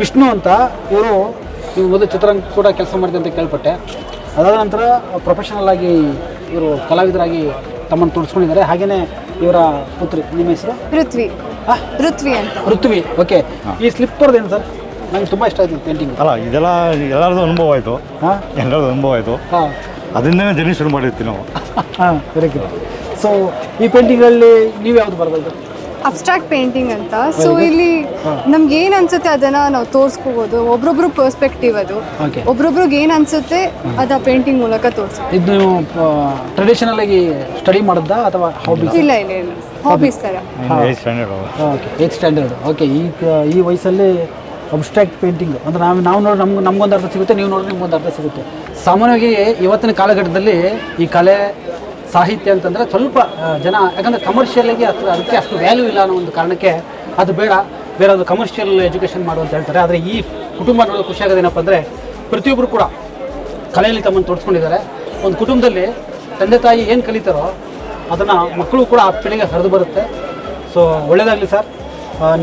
ವಿಷ್ಣು ಅಂತ. ಇವರು ಮೊದಲು ಚಿತ್ರರಂಗ ಕೂಡ ಕೆಲಸ ಮಾಡಿದೆ ಅಂತ ಕೇಳ್ಪಟ್ಟೆ. ಅದಾದ ನಂತರ ಪ್ರೊಫೆಷನಲ್ ಆಗಿ ಇವರು ಕಲಾವಿದರಾಗಿ ತಮ್ಮನ್ನು ತೋರಿಸ್ಕೊಂಡಿದ್ದಾರೆ. ಹಾಗೆಯೇ ಇವರ ಪುತ್ರಿ, ನಿಮ್ಮ ಹೆಸರು? ಋತ್ವಿ ಅಂತ. ಋತ್ವಿ, ಓಕೆ. ಈ ಸ್ಲಿಪ್ಪರ್ದೇನು ಸರ್? ನನಗೆ ತುಂಬ ಇಷ್ಟ ಆಯಿತು ಪೇಂಟಿಂಗ್. ಅಲ್ಲ, ಇದೆಲ್ಲ ಎಲ್ಲರದ್ದು ಅನುಭವ ಆಯಿತು. ಎಲ್ಲರದ್ದು ಅನುಭವ ಆಯಿತು. ಅದರಿಂದನೇ ಜರ್ನಿ ಶುರು ಮಾಡಿರ್ತೀವಿ ನಾವು. Very good. ಸೊ ಈ ಪೇಂಟಿಂಗಲ್ಲಿ ನೀವು ಯಾವುದು ಬರಬೇಕು? ಅಬ್ಸ್ಟ್ರಾಕ್ಟ್ ಪೇಂಟಿಂಗ್ ಅಂತ. ಸೊ ಇಲ್ಲಿ ನಮ್ಗೆ ಏನು ಅನ್ಸುತ್ತೆ ಅದನ್ನ ನಾವು ತೋರಿಸ್ಕೋಬೋದು. ಒಬ್ರೊಬ್ರು ಪರ್ಸ್ಪೆಕ್ಟಿವ್ ಅದು. ಒಬ್ರೊಬ್ರಿಗೆ ಏನು ಅನ್ಸುತ್ತೆ ಅದು ಪೇಂಟಿಂಗ್ ಮೂಲಕ ತೋರಿಸ್ಬೋದು. ಇದು ನೀವು ಟ್ರೆಡಿಷನಲ್ ಆಗಿ ಸ್ಟಡಿ ಮಾಡಿದ್ದ ಅಥವಾ ಹಾಬೀಸ್? ಇಲ್ಲ, ಹಾಬೀಸ್ ಥರ. Okay, 8th standard. ಓಕೆ. ಈ ವಯಸ್ಸಲ್ಲಿ ಅಬ್ಸ್ಟ್ರಾಕ್ಟ್ ಪೇಂಟಿಂಗ್ ಅಂದರೆ ನಾವು ನೋಡಿ ನಮಗೊಂದು ಅರ್ಥ ಸಿಗುತ್ತೆ, ನೀವು ನೋಡಿ ನಿಮ್ಗೊಂದು ಅರ್ಥ ಸಿಗುತ್ತೆ. ಸಾಮಾನ್ಯವಾಗಿ ಇವತ್ತಿನ ಕಾಲಘಟ್ಟದಲ್ಲಿ ಈ ಕಲೆ, ಸಾಹಿತ್ಯ ಅಂತಂದರೆ ಸ್ವಲ್ಪ ಜನ, ಯಾಕಂದರೆ ಕಮರ್ಷಿಯಲಾಗಿ ಅದಕ್ಕೆ ಅಷ್ಟು ವ್ಯಾಲ್ಯೂ ಇಲ್ಲ ಅನ್ನೋ ಒಂದು ಕಾರಣಕ್ಕೆ ಅದು ಬೇಡ, ಬೇರೆ ಒಂದು ಕಮರ್ಷಿಯಲ್ ಎಜುಕೇಷನ್ ಮಾಡು ಅಂತ ಹೇಳ್ತಾರೆ. ಆದರೆ ಈ ಕುಟುಂಬ ನೋಡೋದು ಖುಷಿಯಾಗೋದೇನಪ್ಪ ಅಂದರೆ, ಪ್ರತಿಯೊಬ್ಬರು ಕೂಡ ಕಲೆಯಲ್ಲಿ ತಮ್ಮನ್ನು ತೋರಿಸ್ಕೊಂಡಿದ್ದಾರೆ. ಒಂದು ಕುಟುಂಬದಲ್ಲಿ ತಂದೆ ತಾಯಿ ಏನು ಕಲಿತಾರೋ ಅದನ್ನು ಮಕ್ಕಳು ಕೂಡ ಆ ಪೀಳಿಗೆ ಹರಿದು ಬರುತ್ತೆ. ಸೊ ಸೊ ಒಳ್ಳೆಯದಾಗಲಿ ಸರ್,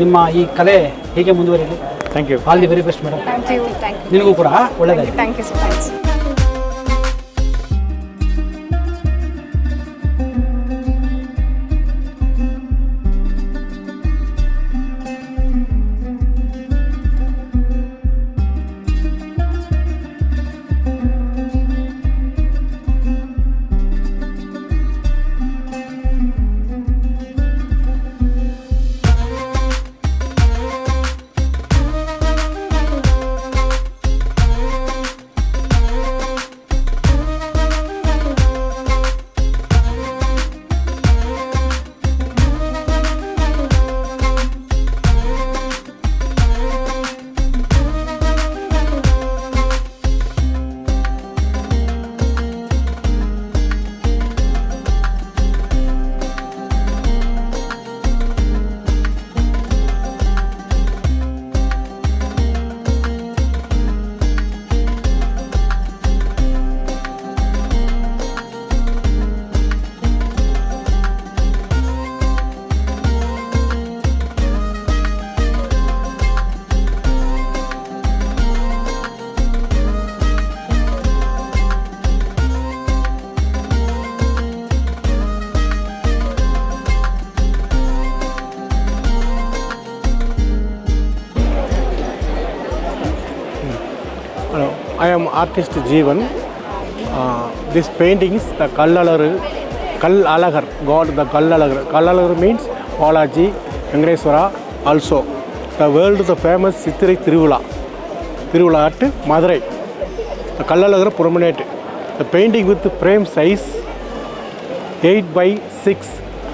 ನಿಮ್ಮ ಈ ಕಲೆ ಹೀಗೆ ಮುಂದುವರಿಲಿ. Thank you. All the very best madam. Thank you. ನಿನಗೂ ಕೂಡ ಒಳ್ಳೆಯದಾಗಲಿ. Thank you so much. Hello, I am artist Jeevan. This painting is the Kallalagar, God the Kallalagar. Kallalagar means Balaji, Venkateswara, also the world the famous Chithrai Tiruvula at Madurai. The Kallalagar promenade. The painting with the frame size 8x6,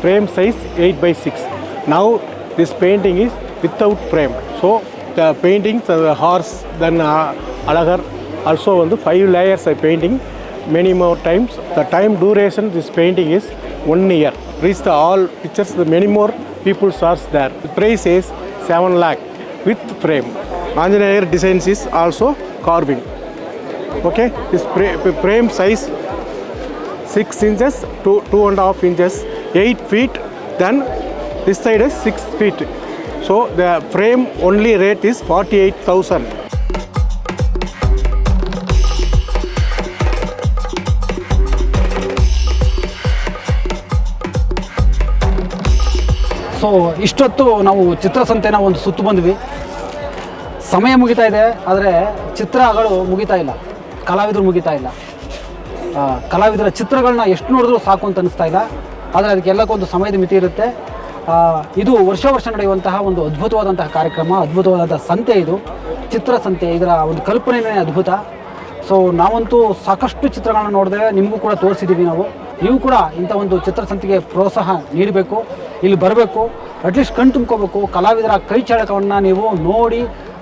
frame size 8x6. Now this painting is without frame. So the paintings, the horse, then Alagar, also on the 5 layers of painting many more times. The time duration this painting is 1 year. Reach the all pictures, the many more people are there. The price is 7 lakh with frame. Anjaneya designs is also carving. Okay, this frame size 6 inches to 2.5 inches, 8 feet. Then this side is 6 feet. So the frame only rate is 48,000. So ಇಷ್ಟೊತ್ತು ನಾವು ಚಿತ್ರಸಂತೆನ ಒಂದು ಸುತ್ತು ಬಂದ್ವಿ. ಸಮಯ ಮುಗಿತಾ ಇದೆ, ಆದರೆ ಚಿತ್ರಗಳು ಮುಗಿತಾ ಇಲ್ಲ, ಕಲಾವಿದರು ಮುಗಿತಾ ಇಲ್ಲ. ಕಲಾವಿದರ ಚಿತ್ರಗಳನ್ನ ಎಷ್ಟು ನೋಡಿದ್ರೂ ಸಾಕು ಅಂತ ಅನ್ನಿಸ್ತಾ ಇಲ್ಲ. ಆದರೆ ಅದಕ್ಕೆಲ್ಲಕ್ಕೊಂದು ಸಮಯದ ಮಿತಿ ಇರುತ್ತೆ. ಇದು ವರ್ಷ ನಡೆಯುವಂತಹ ಒಂದು ಅದ್ಭುತವಾದಂತಹ ಕಾರ್ಯಕ್ರಮ, ಅದ್ಭುತವಾದಂತಹ ಸಂತೆ. ಇದು ಚಿತ್ರಸಂತೆ, ಇದರ ಒಂದು ಕಲ್ಪನೆಯೇ ಅದ್ಭುತ. ಸೊ ನಾವಂತೂ ಸಾಕಷ್ಟು ಚಿತ್ರಗಳನ್ನ ನೋಡಿದ್ರೆ ನಿಮಗೂ ಕೂಡ ತೋರಿಸಿದ್ದೀವಿ ನಾವು. ನೀವು ಕೂಡ ಇಂಥ ಒಂದು ಚಿತ್ರಸಂತೆಗೆ ಪ್ರೋತ್ಸಾಹ ನೀಡಬೇಕು, ಇಲ್ಲಿ ಬರಬೇಕು, ಅಟ್ಲೀಸ್ಟ್ ಕಣ್ ತುಂಬ್ಕೋಬೇಕು. ಕಲಾವಿದರ ಕೈ ಚಳಕವನ್ನು ನೀವು ನೋಡಿ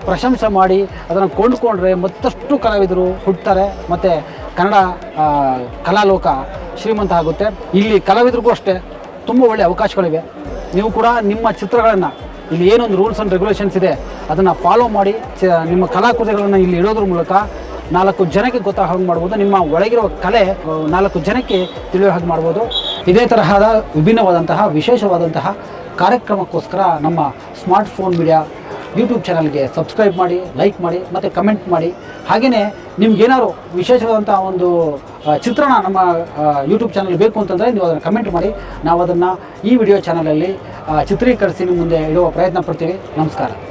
ಪ್ರಶಂಸೆ ಮಾಡಿ ಅದನ್ನು ಕೊಂಡುಕೊಂಡ್ರೆ ಮತ್ತಷ್ಟು ಕಲಾವಿದರು ಹುಟ್ಟುತ್ತಾರೆ, ಮತ್ತು ಕನ್ನಡ ಕಲಾಲೋಕ ಶ್ರೀಮಂತ ಆಗುತ್ತೆ. ಇಲ್ಲಿ ಕಲಾವಿದರಿಗೂ ಅಷ್ಟೇ ತುಂಬ ಒಳ್ಳೆಯ ಅವಕಾಶಗಳಿವೆ. ನೀವು ಕೂಡ ನಿಮ್ಮ ಚಿತ್ರಗಳನ್ನು ಇಲ್ಲಿ ಏನೊಂದು ರೂಲ್ಸ್ ಆ್ಯಂಡ್ ರೆಗ್ಯುಲೇಷನ್ಸ್ ಇದೆ ಅದನ್ನು ಫಾಲೋ ಮಾಡಿ ನಿಮ್ಮ ಕಲಾಕೃತಿಗಳನ್ನು ಇಲ್ಲಿ ಇಡೋದ್ರ ಮೂಲಕ 4 ಜನಕ್ಕೆ ಗೊತ್ತಾಗ ಹಾಗೆ ಮಾಡ್ಬೋದು. ನಿಮ್ಮ ಒಳಗಿರುವ ಕಲೆ 4 ಜನಕ್ಕೆ ತಿಳಿಯೋ ಹಾಗೆ ಮಾಡ್ಬೋದು. ಇದೇ ತರಹದ ವಿಭಿನ್ನವಾದಂತಹ ವಿಶೇಷವಾದಂತಹ ಕಾರ್ಯಕ್ರಮಕ್ಕೋಸ್ಕರ ನಮ್ಮ ಸ್ಮಾರ್ಟ್ಫೋನ್ ಮೀಡಿಯಾ ಯೂಟ್ಯೂಬ್ ಚಾನಲ್ಗೆ ಸಬ್ಸ್ಕ್ರೈಬ್ ಮಾಡಿ, ಲೈಕ್ ಮಾಡಿ ಮತ್ತು ಕಮೆಂಟ್ ಮಾಡಿ. ಹಾಗೆಯೇ ನಿಮ್ಗೇನಾದ್ರು ವಿಶೇಷವಾದಂಥ ಒಂದು ಚಿತ್ರಣ ನಮ್ಮ ಯೂಟ್ಯೂಬ್ ಚಾನಲ್ ಬೇಕು ಅಂತಂದರೆ ನೀವು ಅದನ್ನು ಕಮೆಂಟ್ ಮಾಡಿ, ನಾವು ಅದನ್ನು ಈ ವಿಡಿಯೋ ಚಾನಲಲ್ಲಿ ಚಿತ್ರೀಕರಿಸಿ ನಿಮ್ಮ ಮುಂದೆ ಇಡುವ ಪ್ರಯತ್ನ ಪಡ್ತೀವಿ. ನಮಸ್ಕಾರ.